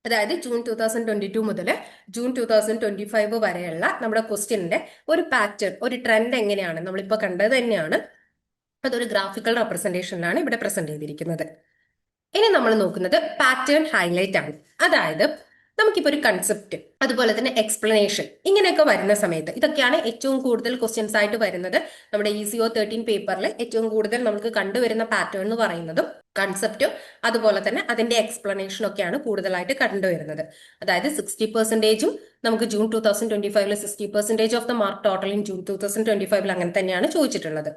അതായത് ജൂൺ 2022 മുതൽ ജൂൺ 2025 വരെയുള്ള നമ്മുടെ ക്വസ്റ്റ്യന്റെ ഒരു പാറ്റേൺ, ഒരു ട്രെൻഡ് എങ്ങനെയാണ് നമ്മളിപ്പോൾ കണ്ടത് തന്നെയാണ്. അതൊരു ഗ്രാഫിക്കൽ റെപ്രസെന്റേഷനിലാണ് ഇവിടെ പ്രസന്റ് ചെയ്തിരിക്കുന്നത്. ഇനി നമ്മൾ നോക്കുന്നത് പാറ്റേൺ ഹൈലൈറ്റ് ആണ്. അതായത് നമുക്കിപ്പോൾ ഒരു കൺസെപ്റ്റ്, അതുപോലെ തന്നെ എക്സ്പ്ലനേഷൻ, ഇങ്ങനെയൊക്കെ വരുന്ന സമയത്ത് ഇതൊക്കെയാണ് ഏറ്റവും കൂടുതൽ ക്വസ്റ്റ്യൻസ് ആയിട്ട് വരുന്നത്. നമ്മുടെ ECO 13 പേപ്പറിൽ ഏറ്റവും കൂടുതൽ നമുക്ക് കണ്ടുവരുന്ന പാറ്റേൺ എന്ന് പറയുന്നതും കൺസെപ്റ്റും അതുപോലെ തന്നെ അതിന്റെ എക്സ്പ്ലനേഷനും ഒക്കെയാണ് കൂടുതലായിട്ട് കണ്ടുവരുന്നത്. അതായത് 60% നമുക്ക് June 2025 60% of the mark total in June 2025 അങ്ങനെ തന്നെയാണ് ചോദിച്ചിട്ടുള്ളത്.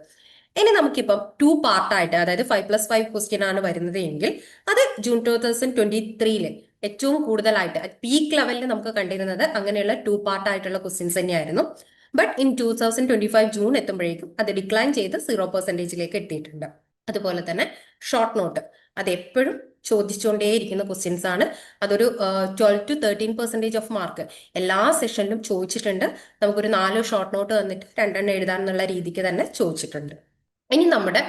ഇനി നമുക്കിപ്പം 2 പാർട്ടായിട്ട്, അതായത് 5+5 ക്വസ്റ്റ്യൻ ആണ് വരുന്നത് എങ്കിൽ അത് ജൂൺ 2023 ഏറ്റവും കൂടുതലായിട്ട് പീക്ക് ലെവലിൽ നമുക്ക് കണ്ടിരുന്നത് അങ്ങനെയുള്ള 2 പാർട്ടായിട്ടുള്ള ക്വസ്റ്റ്യൻസ് തന്നെയായിരുന്നു. ബട്ട് ഇൻ 2025 ജൂൺ എത്തുമ്പോഴേക്കും അത് ഡിക്ലൈൻ ചെയ്ത് 0%ലേക്ക് എത്തിയിട്ടുണ്ട്. അതുപോലെ തന്നെ ഷോർട്ട് നോട്ട് അത് എപ്പോഴും ചോദിച്ചുകൊണ്ടേയിരിക്കുന്ന ക്വസ്റ്റ്യൻസ് ആണ്. അതൊരു 12 to 13% ഓഫ് മാർക്ക് എല്ലാ സെഷനിലും ചോദിച്ചിട്ടുണ്ട്. നമുക്കൊരു 4 ഷോർട്ട് നോട്ട് തന്നിട്ട് 2 എഴുതാൻ എന്നുള്ള രീതിക്ക് തന്നെ ചോദിച്ചിട്ടുണ്ട്. ഇനി നമ്മുടെ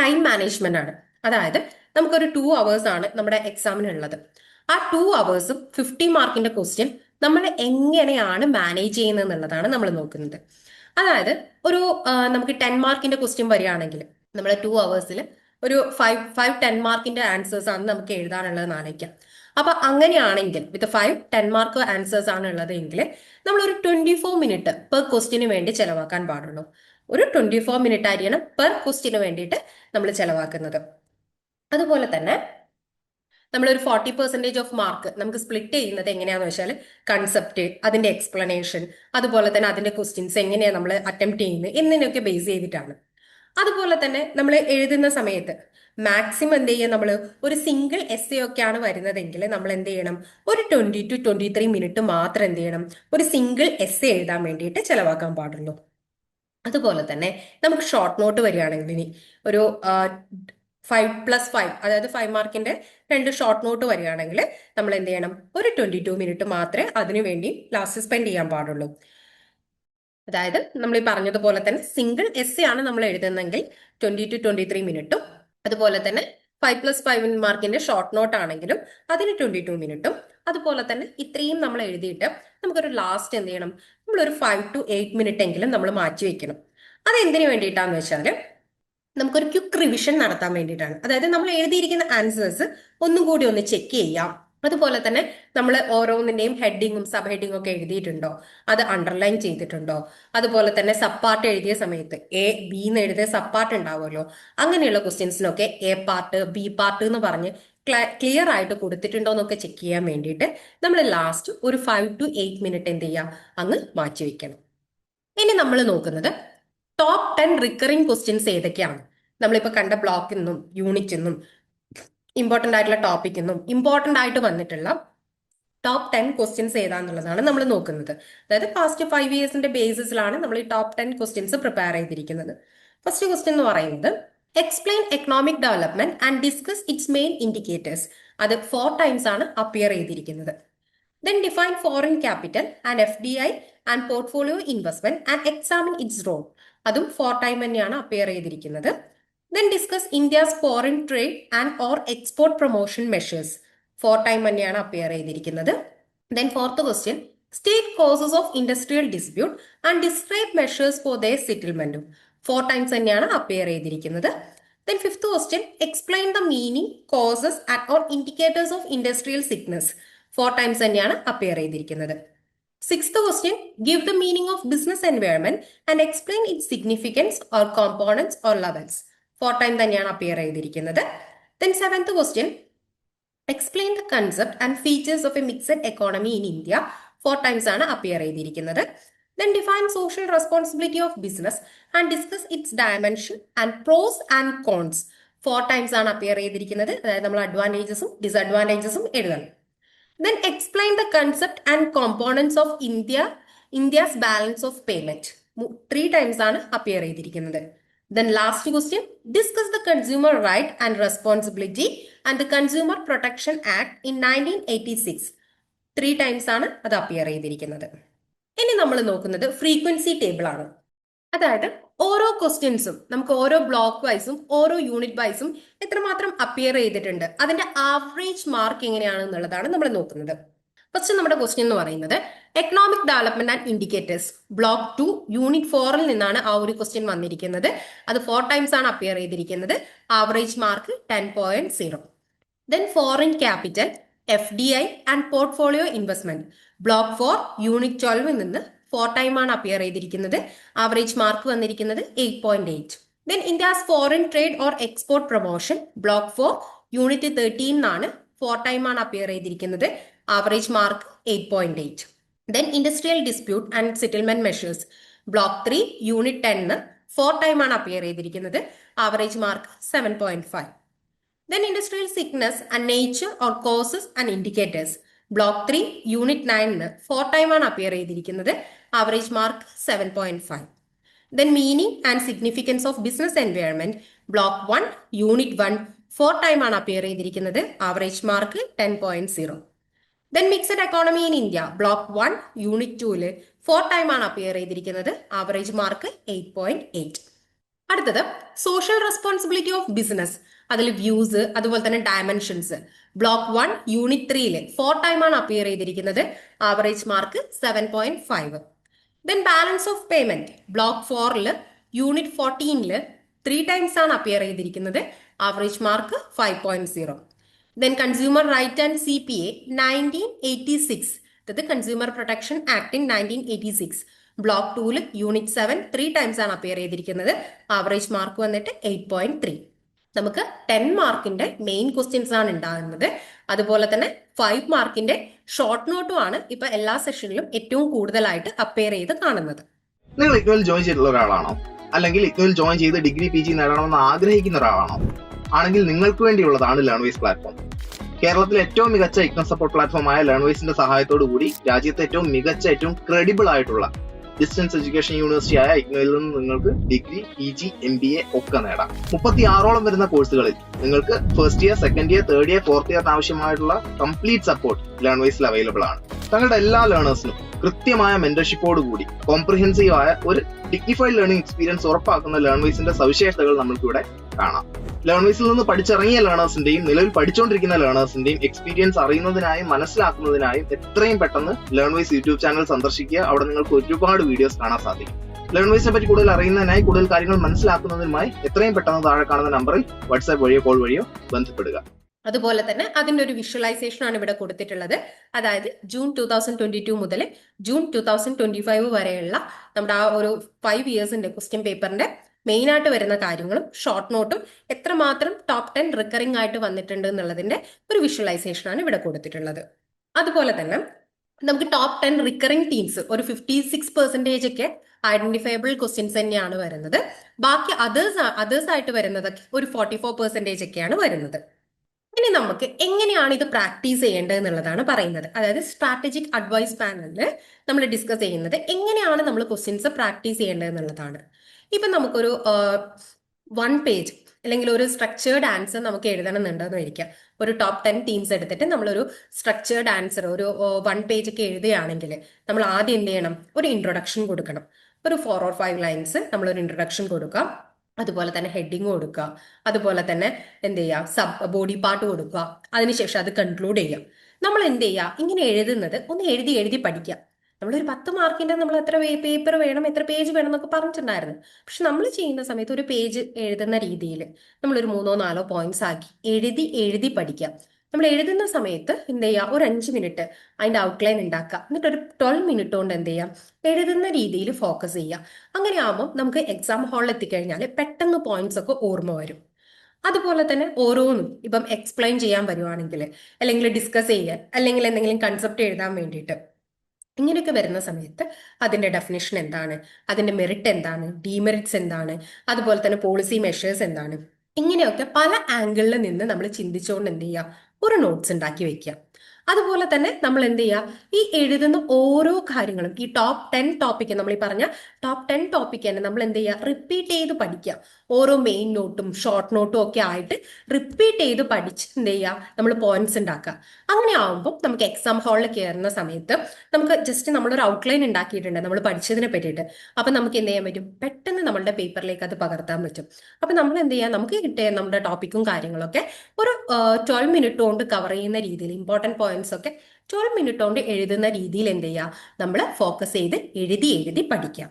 ടൈം മാനേജ്മെന്റ് ആണ്. അതായത് നമുക്കൊരു 2 hours ആണ് നമ്മുടെ എക്സാമിനുള്ളത്. ആ 2 hours 50 മാർക്കിന്റെ ക്വസ്റ്റ്യൻ നമ്മൾ എങ്ങനെയാണ് മാനേജ് ചെയ്യുന്നത് എന്നുള്ളതാണ് നമ്മൾ നോക്കുന്നത്. അതായത് ഒരു നമുക്ക് 10 മാർക്കിന്റെ ക്വസ്റ്റ്യൻ വരികയാണെങ്കിൽ നമ്മൾ 2 hours ഒരു 10 മാർക്കിന്റെ ആൻസേഴ്സ് ആണ് നമുക്ക് എഴുതാനുള്ളത് ആലോചിക്കാം. അപ്പൊ അങ്ങനെയാണെങ്കിൽ വിത്ത് 10 മാർക്ക് ആൻസേഴ്സ് ആണ് ഉള്ളതെങ്കിൽ നമ്മൾ ഒരു 24 മിനിറ്റ് പെർ ക്വസ്റ്റിന് വേണ്ടി ചെലവാക്കാൻ പാടുള്ളൂ. ഒരു 24 മിനിറ്റ് ആയിരിക്കണം പെർ ക്വസ്റ്റിന് വേണ്ടിയിട്ട് നമ്മൾ ചെലവാക്കുന്നത്. അതുപോലെ തന്നെ നമ്മളൊരു 40% ഓഫ് മാർക്ക് നമുക്ക് സ്പ്ലിറ്റ് ചെയ്യുന്നത് എങ്ങനെയാന്ന് വെച്ചാൽ കൺസെപ്റ്റ്, അതിന്റെ എക്സ്പ്ലനേഷൻ, അതുപോലെ തന്നെ അതിന്റെ ക്വസ്റ്റ്യൻസ് എങ്ങനെയാണ് നമ്മൾ അറ്റംപ്റ്റ് ചെയ്യുന്നത് എന്നതിനൊക്കെ ബേസ് ചെയ്തിട്ടാണ്. അതുപോലെ തന്നെ നമ്മൾ എഴുതുന്ന സമയത്ത് മാക്സിമം എന്ത് ചെയ്യുക, നമ്മൾ ഒരു സിംഗിൾ എസ് ഒക്കെയാണ് വരുന്നതെങ്കിൽ നമ്മൾ എന്ത് ചെയ്യണം, ഒരു 20 to 23 മിനിറ്റ് മാത്രം എന്ത് ചെയ്യണം, ഒരു സിംഗിൾ എസ് എഴുതാൻ വേണ്ടിയിട്ട് ചെലവാക്കാൻ പാടുള്ളൂ. അതുപോലെ തന്നെ നമുക്ക് ഷോർട്ട് നോട്ട് വരികയാണെങ്കിൽ ഇനി ഒരു 5+5 അതായത് 5 മാർക്കിന്റെ 2 ഷോർട്ട് നോട്ട് വരികയാണെങ്കിൽ നമ്മൾ എന്ത് ചെയ്യണം, ഒരു 22 മിനിറ്റ് മാത്രമേ അതിനു വേണ്ടി ലാസ്റ്റ് സ്പെൻഡ് ചെയ്യാൻ പാടുള്ളൂ. അതായത് നമ്മൾ ഈ പറഞ്ഞതുപോലെ തന്നെ സിംഗിൾ എസ് ആണ് നമ്മൾ എഴുതുന്നെങ്കിൽ 20 to 23 മിനിറ്റും, അതുപോലെ തന്നെ 5+5 മാർക്കിന്റെ ഷോർട്ട് നോട്ട് ആണെങ്കിലും അതിന് 22 മിനിറ്റും, അതുപോലെ തന്നെ ഇത്രയും നമ്മൾ എഴുതിയിട്ട് നമുക്കൊരു ലാസ്റ്റ് എന്ത് ചെയ്യണം, നമ്മളൊരു 5 to 8 മിനിറ്റ് എങ്കിലും നമ്മൾ മാറ്റി വെക്കണം. അത് എന്തിനു വേണ്ടിയിട്ടാന്ന് വെച്ചാൽ നമുക്കൊരു ക്വിക്ക് റിവിഷൻ നടത്താൻ വേണ്ടിയിട്ടാണ്. അതായത് നമ്മൾ എഴുതിയിരിക്കുന്ന ആൻസേഴ്സ് ഒന്നും കൂടി ഒന്ന് ചെക്ക് ചെയ്യാം. അതുപോലെ തന്നെ നമ്മൾ ഓരോന്നിന്റെയും ഹെഡിങ്ങും സബ് ഹെഡിങ്ങും ഒക്കെ എഴുതിയിട്ടുണ്ടോ, അത് അണ്ടർലൈൻ ചെയ്തിട്ടുണ്ടോ, അതുപോലെ തന്നെ സബ് പാർട്ട് എഴുതിയ സമയത്ത് A, B എന്ന് എഴുതിയ സബ് പാർട്ട് ഉണ്ടാവുമല്ലോ, അങ്ങനെയുള്ള ക്വസ്റ്റ്യൻസിനൊക്കെ A പാർട്ട് B പാർട്ട് എന്ന് പറഞ്ഞ് ക്ലിയർ ആയിട്ട് കൊടുത്തിട്ടുണ്ടോ എന്നൊക്കെ ചെക്ക് ചെയ്യാൻ വേണ്ടിയിട്ട് നമ്മൾ ലാസ്റ്റ് ഒരു 5 to 8 മിനിറ്റ് എന്ത് ചെയ്യാം, അങ്ങ് മാറ്റി വെക്കണം. ഇനി നമ്മൾ നോക്കുന്നത് ടോപ്പ് 10 റിക്കറിംഗ് ക്വസ്റ്റ്യൻസ് ഏതൊക്കെയാണ്. നമ്മളിപ്പോൾ കണ്ട ബ്ലോക്കിൽ നിന്നും യൂണിറ്റിൽ നിന്നും ഇമ്പോർട്ടന്റ് ആയിട്ടുള്ള ടോപ്പിക്കിൽ നിന്നും ഇമ്പോർട്ടന്റ് ആയിട്ട് വന്നിട്ടുള്ള ടോപ്പ് 10 ക്വസ്റ്റ്യൻസ് ഏതാന്നുള്ളതാണ് നമ്മൾ നോക്കുന്നത്. അതായത് പാസ്റ്റ് 5 ഇയേഴ്സിന്റെ ബേസിസിലാണ് നമ്മൾ ഈ ടോപ്പ് 10 ക്വസ്റ്റ്യൻസ് പ്രിപ്പയർ ചെയ്തിരിക്കുന്നത്. ഫസ്റ്റ് ക്വസ്റ്റ്യൻ എന്ന് പറയുന്നത് explain economic development and discuss its main indicators. അത് 4 times ആണ് അപ്പിയർ ചെയ്തിരിക്കുന്നത്. Then define foreign capital and FDI and portfolio investment and examine its role. അതും 4 times തന്നെയാണ് അപ്പിയർ ചെയ്തിരിക്കുന്നത്. Then discuss India's foreign trade and or export promotion measures. 4 times തന്നെയാണ് appear ചെയ്തിരിക്കുന്നത്. Then fourth question, state causes of industrial dispute and describe measures for their settlement. 4 times തന്നെയാണ് appear ചെയ്തിരിക്കുന്നത്. Then fifth question, explain the meaning, causes and or indicators of industrial sickness. 4 times തന്നെയാണ് appear ചെയ്തിരിക്കുന്നത്. Sixth question, give the meaning of business environment and explain its significance or components or levels. 4 times തന്നെയാണ് appear ചെയ്തിരിക്കുന്നത്. Then seventh question, explain the concept and features of a mixed economy in India. 4 times ആണ് appear ചെയ്തിരിക്കുന്നത്. Then define social responsibility of business and discuss its dimension and pros and cons. 4 times ആണ് appear ചെയ്തിരിക്കുന്നത്. അതായത് നമ്മൾ അഡ്വാൻറ്റേജസും ഡിസഡ്വാൻറ്റേജസും എഴുതണം. Then explain the concept and components of India's balance of payment. 3 times ആണ് appear ചെയ്തിരിക്കുന്നത്. Then last question, discuss the consumer right and responsibility and the Consumer Protection Act in 1986. 3 times ആണ് അത് appear ചെയ്തിരിക്കുന്നത്. ഇനി നമ്മൾ നോക്കുന്നത് ഫ്രീക്വൻസി ടേബിൾ ആണ്. അതായത് ഓരോ ക്വസ്റ്റ്യൻസും നമുക്ക് ഓരോ ബ്ലോക്ക് വൈസും ഓരോ യൂണിറ്റ് വൈസും എത്രമാത്രം അപ്പിയർ ചെയ്തിട്ടുണ്ട്, അതിന്റെ ആവറേജ് മാർക്ക് എങ്ങനെയാണെന്നുള്ളതാണ് നമ്മൾ നോക്കുന്നത്. ഫസ്റ്റ് നമ്മുടെ ക്വസ്റ്റ്യൻ എന്ന് പറയുന്നത് economic development and indicators block 2 unit 4 നിന്നാണ് ആ ഒരു ക്വസ്റ്റ്യൻ വന്നിരിക്കുന്നത്. അത് 4 times ആണ് അപ്പിയർ ചെയ്തിരിക്കുന്നത്. Average mark 10.0. Then foreign capital, FDI and portfolio investment block 4 unit 12 നിന്ന് 4 times ആണ് അപ്പിയർ ചെയ്തിരിക്കുന്നത്. ആവറേജ് മാർക്ക് വന്നിരിക്കുന്നത് 8.8. Then India's foreign trade or export promotion block 4 unit 13 ആണ് 4 times ആണ് അപ്പിയർ ചെയ്തിരിക്കുന്നത്. Average mark 8.8. Then industrial dispute and settlement measures block 3 unit 10 4 times ആണ് appear ചെയ്തിരിക്കുന്നത്. Average mark 7.5. Then industrial sickness and nature or causes and indicators block 3 unit 9 4 times ആണ് appear ചെയ്തിരിക്കുന്നത്. Average mark 7.5. Then meaning and significance of business environment block 1 unit 1 four time ആണ് appear ചെയ്തിരിക്കുന്നത്. Average mark 10.0. Then mixed economy in India block 1 unit 2 four time ആണ് appear ചെയ്തിരിക്കുന്നത്. Average mark 8.8. അടുത്തത് social responsibility of business, അതിൽ views അതുപോലെ തന്നെ dimensions block 1 unit 3 four time ആണ് appear ചെയ്തിരിക്കുന്നത്. Average mark 7.5. Then balance of payment block 4 unit 14 three times ആണ് appear ചെയ്തിരിക്കുന്നത്. Average mark 5.0. Then consumer right and CPA 1986, അതായത് consumer protection act in 1986 block 2 unit 7 three times ആണ് appear ചെയ്തിരിക്കുന്നത്. Average mark വന്നിട്ട് 8.3. നമുക്ക് 10 മാർക്കിന്റെ മെയിൻ ക്വസ്റ്റ്യൻസ് ആണ് ഉണ്ടാകുന്നത്. അതുപോലെ തന്നെ 5 മാർക്കിന്റെ ഷോർട്ട് നോട്ടും ആണ് ഇപ്പൊ എല്ലാ സെഷനിലും ഏറ്റവും കൂടുതലായിട്ട് അപ്പിയർ ചെയ്ത് കാണുന്നത്. നിങ്ങൾ ഇഗ്നോയിൽ ജോയിൻ ചെയ്തിട്ടുള്ള ഒരാളാണോ? അല്ലെങ്കിൽ ഇഗ്നോയിൽ ജോയിൻ ചെയ്ത് ഡിഗ്രി PG നേടണമെന്ന് ആഗ്രഹിക്കുന്ന ഒരാളാണോ? ആണെങ്കിൽ നിങ്ങൾക്ക് വേണ്ടിയുള്ളതാണ് ലേൺവൈസ് പ്ലാറ്റ്ഫോം. കേരളത്തിലെ ഏറ്റവും മികച്ച ഇഗ്നോ സപ്പോർട്ട് പ്ലാറ്റ്ഫോമായ ലേൺവൈസിന്റെ സഹായത്തോടു കൂടി രാജ്യത്തെ ഏറ്റവും മികച്ച, ഏറ്റവും ക്രെഡിബിൾ ആയിട്ടുള്ള ഡിസ്റ്റൻസ് എഡ്യൂക്കേഷൻ യൂണിവേഴ്സിറ്റി ആയ ഇഗ്നോയിൽ നിന്ന് നിങ്ങൾക്ക് ഡിഗ്രി PG MBA ഒക്കെ നേടാം. 36ഓളം വരുന്ന കോഴ്സുകളിൽ നിങ്ങൾക്ക് first year, second year, third year, fourth ഇയറിന് ആവശ്യമായിട്ടുള്ള കംപ്ലീറ്റ് സപ്പോർട്ട് ലേൺവൈസിൽ അവൈലബിൾ ആണ്. തങ്ങളുടെ എല്ലാ ലേണേഴ്സിനും കൃത്യമായ മെന്റർഷിപ്പോട് കൂടി കോംപ്രിഹെൻസീവ് ആയ ഒരു ഡിഗ്നിഫൈഡ് ലേണിംഗ് എക്സ്പീരിയൻസ് ഉറപ്പാക്കുന്ന ലേൺവൈസിന്റെ സവിശേഷതകൾ നമുക്കിവിടെ കാണാം. ലേൺവൈസിൽ നിന്ന് പഠിച്ചിറങ്ങിയ ലേണേഴ്സിന്റെയും നിലവിൽ പഠിച്ചുകൊണ്ടിരിക്കുന്ന ലേണേഴ്സിന്റെയും എക്സ്പീരിയൻസ് അറിയുന്നതിനായും മനസ്സിലാക്കുന്നതിനായും എത്രയും പെട്ടെന്ന് ലേൺവൈസ് യൂട്യൂബ് ചാനൽ സന്ദർശിക്കുക. അവിടെ നിങ്ങൾക്ക് ഒരുപാട് വീഡിയോസ് കാണാൻ സാധിക്കും. ലേൺവൈസിനെ പറ്റി കൂടുതൽ അറിയുന്നതിനായി, കൂടുതൽ കാര്യങ്ങൾ മനസ്സിലാക്കുന്നതിനുമായി എത്രയും പെട്ടെന്ന് താഴെ കാണുന്ന നമ്പറിൽ വാട്സാപ്പ് വഴിയോ കോൾ വഴിയോ ബന്ധപ്പെടുക. അതുപോലെ തന്നെ അതിന്റെ ഒരു വിഷ്വലൈസേഷൻ ആണ് ഇവിടെ കൊടുത്തിട്ടുള്ളത്. അതായത് ജൂൺ 2022 മുതൽ ജൂൺ 2025 വരെയുള്ള നമ്മുടെ ആ ഒരു 5 ഇയേഴ്സിന്റെ ക്വസ്റ്റ്യൻ പേപ്പറിന്റെ മെയിൻ ആയിട്ട് വരുന്ന കാര്യങ്ങളും ഷോർട്ട് നോട്ടും എത്രമാത്രം ടോപ്പ് 10 റിക്കറിംഗ് ആയിട്ട് വന്നിട്ടുണ്ട് എന്നുള്ളതിന്റെ ഒരു വിഷ്വലൈസേഷൻ ആണ് ഇവിടെ കൊടുത്തിട്ടുള്ളത്. അതുപോലെ തന്നെ നമുക്ക് ടോപ്പ് 10 റിക്കറിംഗ് ടീംസ് ഒരു 56% ഒക്കെ ഐഡന്റിഫയബിൾ ക്വസ്റ്റ്യൻസ് തന്നെയാണ് വരുന്നത്. ബാക്കി അതേഴ്സ് ആയിട്ട് വരുന്നതൊക്കെ ഒരു 44% ഒക്കെയാണ് വരുന്നത്. ഇനി നമുക്ക് എങ്ങനെയാണ് ഇത് പ്രാക്ടീസ് ചെയ്യേണ്ടത് എന്നുള്ളതാണ് പറയുന്നത്. അതായത് സ്ട്രാറ്റജിക് അഡ്വൈസ് പാനലിൽ നമ്മൾ ഡിസ്കസ് ചെയ്യുന്നത് എങ്ങനെയാണ് നമ്മൾ ക്വസ്റ്റ്യൻസ് പ്രാക്ടീസ് ചെയ്യേണ്ടത് എന്നുള്ളതാണ്. ഇപ്പൊ നമുക്കൊരു 1 പേജ് അല്ലെങ്കിൽ ഒരു സ്ട്രക്ചേർഡ് ആൻസർ നമുക്ക് എഴുതണമെന്നുണ്ടെന്ന് വിചാരിക്കാം. ഒരു ടോപ്പ് 10 ടീംസ് എടുത്തിട്ട് നമ്മളൊരു സ്ട്രക്ചേർഡ് ആൻസർ ഒരു 1 പേജ് ഒക്കെ എഴുതുകയാണെങ്കിൽ നമ്മൾ ആദ്യം എന്ത് ചെയ്യണം? ഒരു ഇൻട്രൊഡക്ഷൻ കൊടുക്കണം. ഒരു 4 or 5 ലൈൻസ് നമ്മളൊരു ഇൻട്രൊഡക്ഷൻ കൊടുക്കാം. അതുപോലെ തന്നെ ഹെഡിങ് കൊടുക്കുക. അതുപോലെ തന്നെ എന്ത് ചെയ്യുക? ബോഡി പാർട്ട് കൊടുക്കുക. അതിനുശേഷം അത് കൺക്ലൂഡ് ചെയ്യുക. നമ്മൾ എന്ത് ചെയ്യുക? ഇങ്ങനെ എഴുതുന്നത് ഒന്ന് എഴുതി എഴുതി പഠിക്കുക. നമ്മളൊരു 10 മാർക്കിന്റെ നമ്മൾ എത്ര പേപ്പർ വേണം, എത്ര പേജ് വേണം എന്നൊക്കെ പറഞ്ഞിട്ടുണ്ടായിരുന്നു. പക്ഷെ നമ്മൾ ചെയ്യുന്ന സമയത്ത് ഒരു പേജ് എഴുതുന്ന രീതിയിൽ നമ്മളൊരു 3-4 പോയിന്റ്സ് ആക്കി എഴുതി എഴുതി പഠിക്കുക. നമ്മൾ എഴുതുന്ന സമയത്ത് എന്ത് ചെയ്യുക? ഒരു 5 മിനിറ്റ് അതിന്റെ ഔട്ട്ലൈൻ ഉണ്ടാക്കുക. എന്നിട്ട് ഒരു 12 മിനിറ്റ് കൊണ്ട് എന്ത് ചെയ്യാം? എഴുതുന്ന രീതിയിൽ ഫോക്കസ് ചെയ്യുക. അങ്ങനെ ആകുമ്പോൾ നമുക്ക് എക്സാം ഹാളിൽ എത്തിക്കഴിഞ്ഞാൽ പെട്ടെന്ന് പോയിന്റ്സ് ഒക്കെ ഓർമ്മ വരും. അതുപോലെ തന്നെ ഓരോന്നും ഇപ്പം എക്സ്പ്ലെയിൻ ചെയ്യാൻ വരുവാണെങ്കിൽ, അല്ലെങ്കിൽ ഡിസ്കസ് ചെയ്യാൻ, അല്ലെങ്കിൽ എന്തെങ്കിലും കൺസെപ്റ്റ് എഴുതാൻ വേണ്ടിയിട്ട് ഇങ്ങനെയൊക്കെ വരുന്ന സമയത്ത് അതിന്റെ ഡെഫിനേഷൻ എന്താണ്, അതിന്റെ മെറിറ്റ് എന്താണ്, ഡീമെറിറ്റ്സ് എന്താണ്, അതുപോലെ തന്നെ പോളിസി മെഷേഴ്സ് എന്താണ്, ഇങ്ങനെയൊക്കെ പല ആംഗിളിൽ നിന്ന് നമ്മൾ ചിന്തിച്ചുകൊണ്ട് എന്ത് ചെയ്യുക? ഒരു നോട്ട്സ് ഉണ്ടാക്കി വെക്കുക. അതുപോലെ തന്നെ നമ്മൾ എന്ത് ചെയ്യുക? ഈ എഴുതുന്ന ഓരോ കാര്യങ്ങളും ഈ ടോപ്പ് 10 ടോപ്പിക്ക്, നമ്മൾ ഈ പറഞ്ഞ ടോപ്പ് 10 ടോപ്പിക്ക് തന്നെ നമ്മൾ എന്ത് ചെയ്യുക? റിപ്പീറ്റ് ചെയ്ത് പഠിക്കുക. ഓരോ മെയിൻ നോട്ടും ഷോർട്ട് നോട്ടും ഒക്കെ ആയിട്ട് റിപ്പീറ്റ് ചെയ്ത് പഠിച്ച് എന്ത് ചെയ്യുക? നമ്മൾ പോയിന്റ്സ് ഉണ്ടാക്കുക. അങ്ങനെ ആവുമ്പോൾ നമുക്ക് എക്സാം ഹാളിൽ കയറുന്ന സമയത്ത് നമുക്ക് ജസ്റ്റ് നമ്മളൊരു ഔട്ട്ലൈൻ ഉണ്ടാക്കിയിട്ടുണ്ട് നമ്മൾ പഠിച്ചതിനെ പറ്റിയിട്ട്. അപ്പം നമുക്ക് എന്ത് ചെയ്യാൻ പറ്റും? പെട്ടെന്ന് നമ്മളുടെ പേപ്പറിലേക്ക് അത് പകർത്താൻ പറ്റും. അപ്പം നമ്മൾ എന്ത് ചെയ്യുക? നമുക്ക് കിട്ടിയ നമ്മുടെ ടോപ്പിക്കും കാര്യങ്ങളൊക്കെ ഒരു 12 മിനിറ്റ് കൊണ്ട് കവർ ചെയ്യുന്ന രീതിയിൽ ഇമ്പോർട്ടൻറ്റ് പോയിന്റ്സ് ഒക്കെ 12 മിനിറ്റ് കൊണ്ട് എഴുതുന്ന രീതിയിൽ എന്ത് ചെയ്യുക? നമ്മൾ ഫോക്കസ് ചെയ്ത് എഴുതി എഴുതി പഠിക്കാം.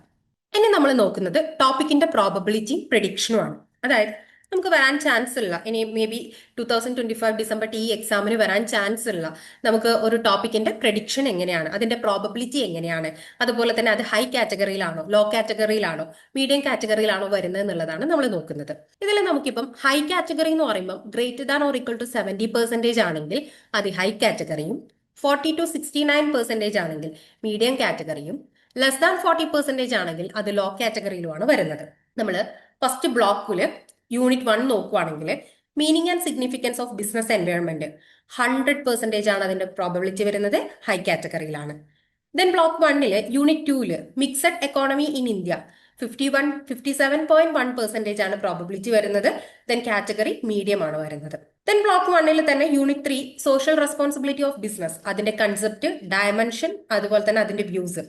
ഇനി നമ്മൾ നോക്കുന്നത് ടോപ്പിക്കിന്റെ പ്രോബബിലിറ്റിയും പ്രഡിക്ഷനുമാണ്. അതായത് നമുക്ക് വരാൻ ചാൻസ് ഉള്ള, ഇനി മേ ബി 2025 ഡിസംബർ ഈ എക്സാമിന് വരാൻ ചാൻസ് ഉള്ള നമുക്ക് ഒരു ടോപ്പിക്കിന്റെ പ്രഡിക്ഷൻ എങ്ങനെയാണ്, അതിന്റെ പ്രോബബിലിറ്റി എങ്ങനെയാണ്, അതുപോലെ തന്നെ അത് ഹൈ കാറ്റഗറിയിലാണോ, ലോ കാറ്റഗറിയിലാണോ, മീഡിയം കാറ്റഗറിയിലാണോ വരുന്നത് എന്നുള്ളതാണ് നമ്മൾ നോക്കുന്നത്. ഇതിൽ നമുക്കിപ്പം ഹൈ കാറ്റഗറി എന്ന് പറയുമ്പോൾ > 70% ആണെങ്കിൽ അത് ഹൈ കാറ്റഗറിയും, 40 to 69% ആണെങ്കിൽ മീഡിയം കാറ്റഗറിയും, <40% ആണെങ്കിൽ അത് ലോ കാറ്റഗറിയിലുമാണ് വരുന്നത്. നമ്മൾ ഫസ്റ്റ് ബ്ലോക്കില് യൂണിറ്റ് 1 നോക്കുവാണെങ്കിൽ meaning and significance of business environment 100% ആണ് അതിന്റെ പ്രോബബിലിറ്റി വരുന്നത്, ഹൈ കാറ്റഗറിയിലാണ്. Then block 1 unit 2 mixed economy in India 57.1% ആണ് പ്രോബബിലിറ്റി വരുന്നത്. ദെൻ കാറ്റഗറി മീഡിയം ആണ് വരുന്നത്. ദെൻ ബ്ലോക്ക് 1 തന്നെ unit 3 social responsibility of business, അതിന്റെ കൺസെപ്റ്റ്, ഡയമെൻഷൻ, അതുപോലെ തന്നെ അതിന്റെ വ്യൂസ്,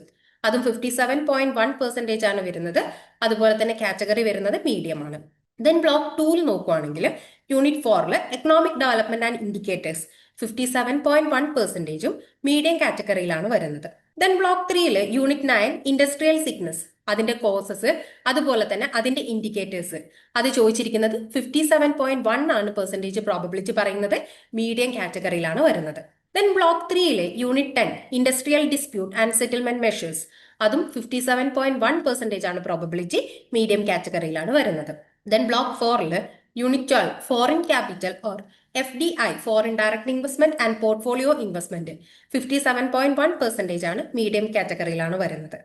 അതും 57.1% ആണ് വരുന്നത്. അതുപോലെ തന്നെ കാറ്റഗറി വരുന്നത് മീഡിയം ആണ്. ദെൻ ബ്ലോക്ക് 2 നോക്കുവാണെങ്കിൽ unit 4 economic development and indicators 57.1%ഉം മീഡിയം കാറ്റഗറിയിലാണ് വരുന്നത്. Then block 3 unit 9 industrial sickness, അതിന്റെ കോസസ്, അതുപോലെ തന്നെ അതിന്റെ ഇൻഡിക്കേറ്റേഴ്സ്, അത് ചോദിച്ചിരിക്കുന്നത് 57.1 ആണ് പെർസെന്റേജ് പ്രോബബിലിറ്റി പറയുന്നത്, മീഡിയം കാറ്റഗറിയിലാണ് വരുന്നത്. Then block 3 unit 10 industrial dispute and settlement measures, അതും 57.1% ആണ് പ്രോബബിലിറ്റി, മീഡിയം കാറ്റഗറിയിലാണ് വരുന്നത്. Then block 4 unit 12 foreign capital or FDI, foreign direct investment and portfolio investment 57.1% ആണ് മീഡിയം കാറ്റഗറിയിലാണ് വരുന്നത്.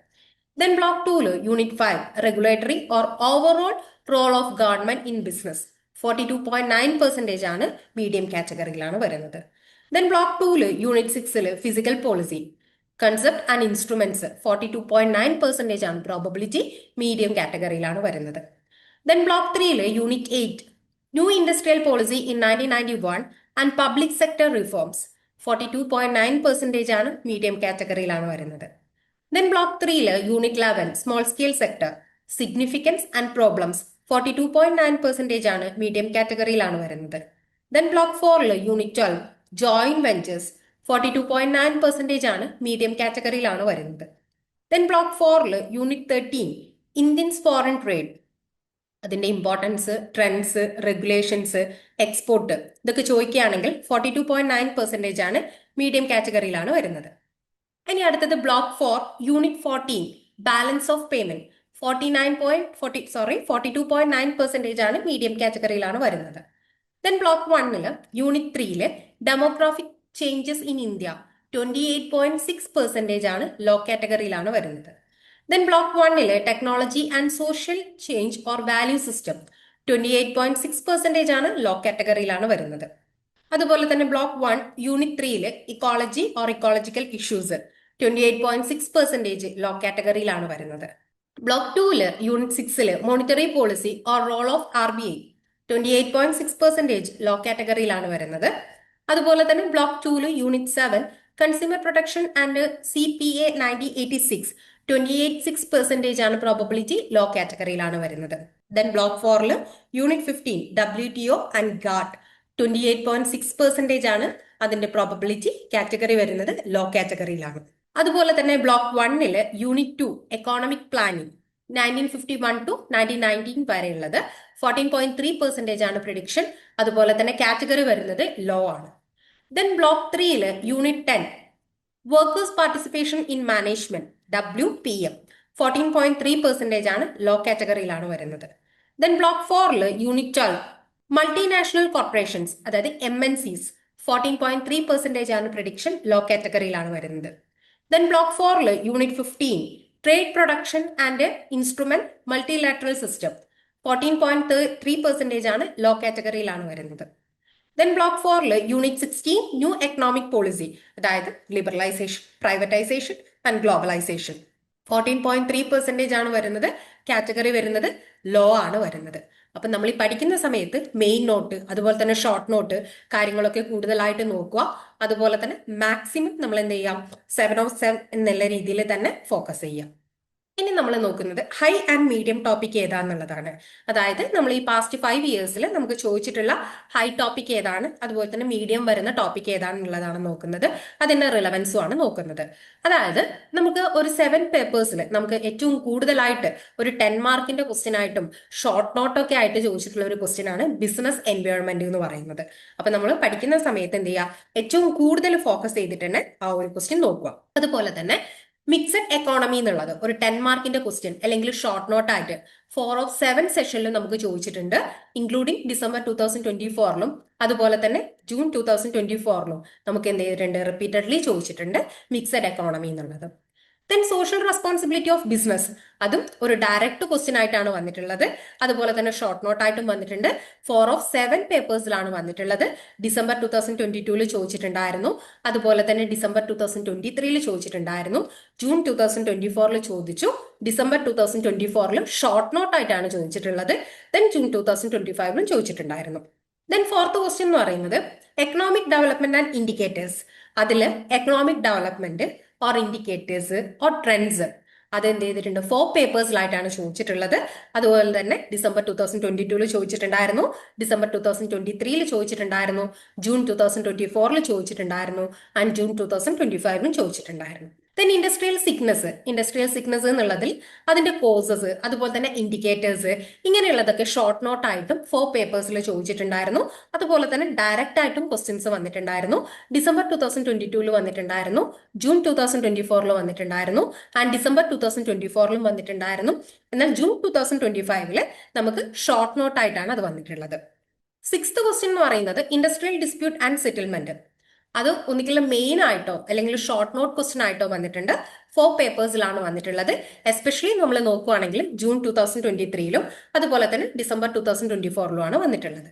Then block 2 unit 5 regulatory or overall role of government in business 42.9% ആണ് medium കാറ്റഗറിയിലാണ് വരുന്നത്. Then block 2 unit 6 physical policy concept and instruments 42.9% ആണ് probability, medium കാറ്റഗറിയിലാണ് വരുന്നത്. Then block 3 unit 8 new industrial policy in 1991 and public sector reforms 42.9% ആണ് medium കാറ്റഗറിയിലാണ് വരുന്നത്. Then block 3 unit 11 small scale sector significance and problems 42.9% ആണ് medium കാറ്റഗറിയിലാണ് വരുന്നത്. Then block 4 unit 12 joint ventures 42.9% ആണ് മീഡിയം കാറ്റഗറിയിലാണ് വരുന്നത്. Then block 4 unit 13 Indians foreign trade, അതിന്റെ ഇമ്പോർട്ടൻസ്, ട്രെൻഡ്സ്, റെഗുലേഷൻസ്, എക്സ്പോർട്ട്, ഇതൊക്കെ ചോദിക്കുകയാണെങ്കിൽ 42.9% ആണ് മീഡിയം കാറ്റഗറിയിലാണ് വരുന്നത്. ഇനി അടുത്തത് block 4 unit 14 balance of payment 42.9% ആണ് മീഡിയം കാറ്റഗറിയിലാണ് വരുന്നത്. Then block 1 unit 3 demographic changes in India 28.6% ആണ് ലോ കാറ്റഗറിയിലാണ് വരുന്നത്. Then block 1 technology and social change or value system 28.6% ആണ് ലോ കാറ്റഗറിയിലാണ് വരുന്നത്. അതുപോലെ തന്നെ block 1 unit 3 ecology or ecological issues 28.6% low കാറ്റഗറിയിലാണ് വരുന്നത്. Block 2 unit 6 monetary policy or role of RBI 28.6% low കാറ്റഗറിയിലാണ് വരുന്നത്. അതുപോലെ തന്നെ block 2 unit 7 consumer protection and CPA 1986 28.6% ആണ് പ്രോബബിലിറ്റി, ലോ കാറ്റഗറിയിലാണ് വരുന്നത്. Then block 4 unit 15 WTO and GATT 28.6% ആണ് അതിന്റെ പ്രോബബിലിറ്റി, കാറ്റഗറി വരുന്നത് ലോ കാറ്റഗറിയിലാണ്. അതുപോലെ തന്നെ block 1 unit 2 economic planning 1951 to 1919 വരെയുള്ളത് 14.3% ആണ് പ്രിഡിക്ഷൻ, അതുപോലെ തന്നെ കാറ്റഗറി വരുന്നത് ലോ ആണ്. Then block 3 unit 10 workers participation in management WPM 14.3% ആണ് ലോ കാറ്റഗറിയിലാണ് വരുന്നത്. Then block 4 unit 12 multinational corporations, അതായത് MNCs 14.3% ആണ് പ്രിഡിക്ഷൻ, ലോ കാറ്റഗറിയിലാണ് വരുന്നത്. Then block 4 unit 15 trade production and instrument multilateral system 14.3% ആണ് ലോ കാറ്റഗറിയിലാണ് വരുന്നത്. Then block 4 unit 16 new economic policy, അതായത് ലിബറലൈസേഷൻ, പ്രൈവറ്റൈസേഷൻ ആൻഡ് ഗ്ലോബലൈസേഷൻ 14.3% ആണ് വരുന്നത്, കാറ്റഗറി വരുന്നത് ലോ ആണ് വരുന്നത്. അപ്പൊ നമ്മൾ ഈ പഠിക്കുന്ന സമയത്ത് മെയിൻ നോട്ട്, അതുപോലെ തന്നെ ഷോർട്ട് നോട്ട് കാര്യങ്ങളൊക്കെ കൂടുതലായിട്ട് നോക്കുക. അതുപോലെ തന്നെ മാക്സിമം നമ്മൾ എന്ത് ചെയ്യാം, 7 of 7 എന്നുള്ള രീതിയിൽ തന്നെ ഫോക്കസ് ചെയ്യാം. ഇനി നമ്മൾ നോക്കുന്നത് ഹൈ ആൻഡ് മീഡിയം ടോപ്പിക് ഏതാന്നുള്ളതാണ്. അതായത് നമ്മൾ ഈ പാസ്റ്റ് 5 ഇയേഴ്സിൽ നമുക്ക് ചോദിച്ചിട്ടുള്ള ഹൈ ടോപ്പിക് ഏതാണ്, അതുപോലെ തന്നെ മീഡിയം വരുന്ന ടോപ്പിക് ഏതാണെന്നുള്ളതാണ് നോക്കുന്നത്. അതിന്റെ റിലവൻസും ആണ് നോക്കുന്നത്. അതായത് നമുക്ക് ഒരു 7 പേപ്പേഴ്സിൽ നമുക്ക് ഏറ്റവും കൂടുതലായിട്ട് ഒരു 10 മാർക്കിന്റെ ക്വസ്റ്റ്യൻ ആയിട്ടും ഷോർട്ട് നോട്ടൊക്കെ ആയിട്ട് ചോദിച്ചിട്ടുള്ള ഒരു ക്വസ്റ്റ്യൻ ആണ് ബിസിനസ് എൻവയോൺമെന്റ് എന്ന് പറയുന്നത്. അപ്പൊ നമ്മൾ പഠിക്കുന്ന സമയത്ത് എന്ത് ചെയ്യുക, ഏറ്റവും കൂടുതൽ ഫോക്കസ് ചെയ്തിട്ട് തന്നെ ആ ഒരു ക്വസ്റ്റ്യൻ നോക്കുക. അതുപോലെ തന്നെ മിക്സഡ് എക്കോണമി എന്നുള്ളത് ഒരു 10 മാർക്കിന്റെ ക്വസ്റ്റ്യൻ അല്ലെങ്കിൽ ഷോർട്ട് നോട്ട് ആയിട്ട് 4 of 7 സെഷനിലും നമുക്ക് ചോദിച്ചിട്ടുണ്ട്, ഇൻക്ലൂഡിംഗ് ഡിസംബർ 2024 അതുപോലെ തന്നെ ജൂൺ 2024 നമുക്ക് എന്ത് ചെയ്തിട്ടുണ്ട്, റിപ്പീറ്റഡ്ലി ചോദിച്ചിട്ടുണ്ട് മിക്സഡ് എക്കോണമി എന്നുള്ളത്. Then social responsibility of business, അതും ഒരു ഡയറക്റ്റ് ക്വസ്റ്റ്യൻ ആയിട്ടാണ് വന്നിട്ടുള്ളത്. അതുപോലെ തന്നെ ഷോർട്ട് നോട്ടായിട്ടും വന്നിട്ടുണ്ട്. 4 of 7 പേപ്പേഴ്സിലാണ് വന്നിട്ടുള്ളത്. ഡിസംബർ 2022 ചോദിച്ചിട്ടുണ്ടായിരുന്നു. അതുപോലെ തന്നെ ഡിസംബർ 2023 ചോദിച്ചിട്ടുണ്ടായിരുന്നു. ജൂൺ 2024 ചോദിച്ചു. ഡിസംബർ 2024 ഷോർട്ട് നോട്ട് ആയിട്ടാണ് ചോദിച്ചിട്ടുള്ളത്. ദെൻ ജൂൺ 2025 ചോദിച്ചിട്ടുണ്ടായിരുന്നു. ദെൻ ഫോർത്ത് ക്വസ്റ്റ്യൻ എന്ന് പറയുന്നത് എക്കണോമിക് ഡെവലപ്മെന്റ് ആൻഡ് ഇൻഡിക്കേറ്റേഴ്സ്. അതിൽ economic development or indicators or trends അത് എന്ത് ചെയ്തിട്ടുണ്ട് 4 പേപ്പേഴ്സിലായിട്ടാണ് ചോദിച്ചിട്ടുള്ളത്. അതുപോലെ തന്നെ ഡിസംബർ 2022 ചോദിച്ചിട്ടുണ്ടായിരുന്നു, ഡിസംബർ 2023 ചോദിച്ചിട്ടുണ്ടായിരുന്നു, ജൂൺ 2024 ചോദിച്ചിട്ടുണ്ടായിരുന്നു ആൻഡ് ജൂൺ 2025 ചോദിച്ചിട്ടുണ്ടായിരുന്നു. ദെൻ ഇൻഡസ്ട്രിയൽ സിക്നസ് എന്നുള്ളതിൽ അതിന്റെ കോസസ് അതുപോലെ തന്നെ ഇൻഡിക്കേറ്റേഴ്സ് ഇങ്ങനെയുള്ളതൊക്കെ ഷോർട്ട് നോട്ട് ആയിട്ടും 4 പേപ്പേഴ്സിൽ ചോദിച്ചിട്ടുണ്ടായിരുന്നു. അതുപോലെ തന്നെ ഡയറക്റ്റ് ആയിട്ടും ക്വസ്റ്റ്യൻസ് വന്നിട്ടുണ്ടായിരുന്നു. ഡിസംബർ 2022 വന്നിട്ടുണ്ടായിരുന്നു, ജൂൺ 2024 വന്നിട്ടുണ്ടായിരുന്നു ആൻഡ് ഡിസംബർ 2024 വന്നിട്ടുണ്ടായിരുന്നു. എന്നാൽ ജൂൺ 2025 നമുക്ക് ഷോർട്ട് നോട്ട് ആയിട്ടാണ് അത് വന്നിട്ടുള്ളത്. 6th ക്വസ്റ്റ്യൻ എന്ന് പറയുന്നത് ഇൻഡസ്ട്രിയൽ ഡിസ്പ്യൂട്ട് ആൻഡ് സെറ്റിൽമെന്റ്. അത് ഒന്നുകിൽ മെയിൻ ആയിട്ടോ അല്ലെങ്കിൽ ഷോർട്ട് നോട്ട് ക്വസ്റ്റ്യൻ ആയിട്ടോ വന്നിട്ടുണ്ട്. 4 പേപ്പേഴ്സിലാണ് വന്നിട്ടുള്ളത്. എസ്പെഷ്യലി നമ്മൾ നോക്കുവാണെങ്കിൽ ജൂൺ 2023 അതുപോലെ തന്നെ ഡിസംബർ 2024 വന്നിട്ടുള്ളത്.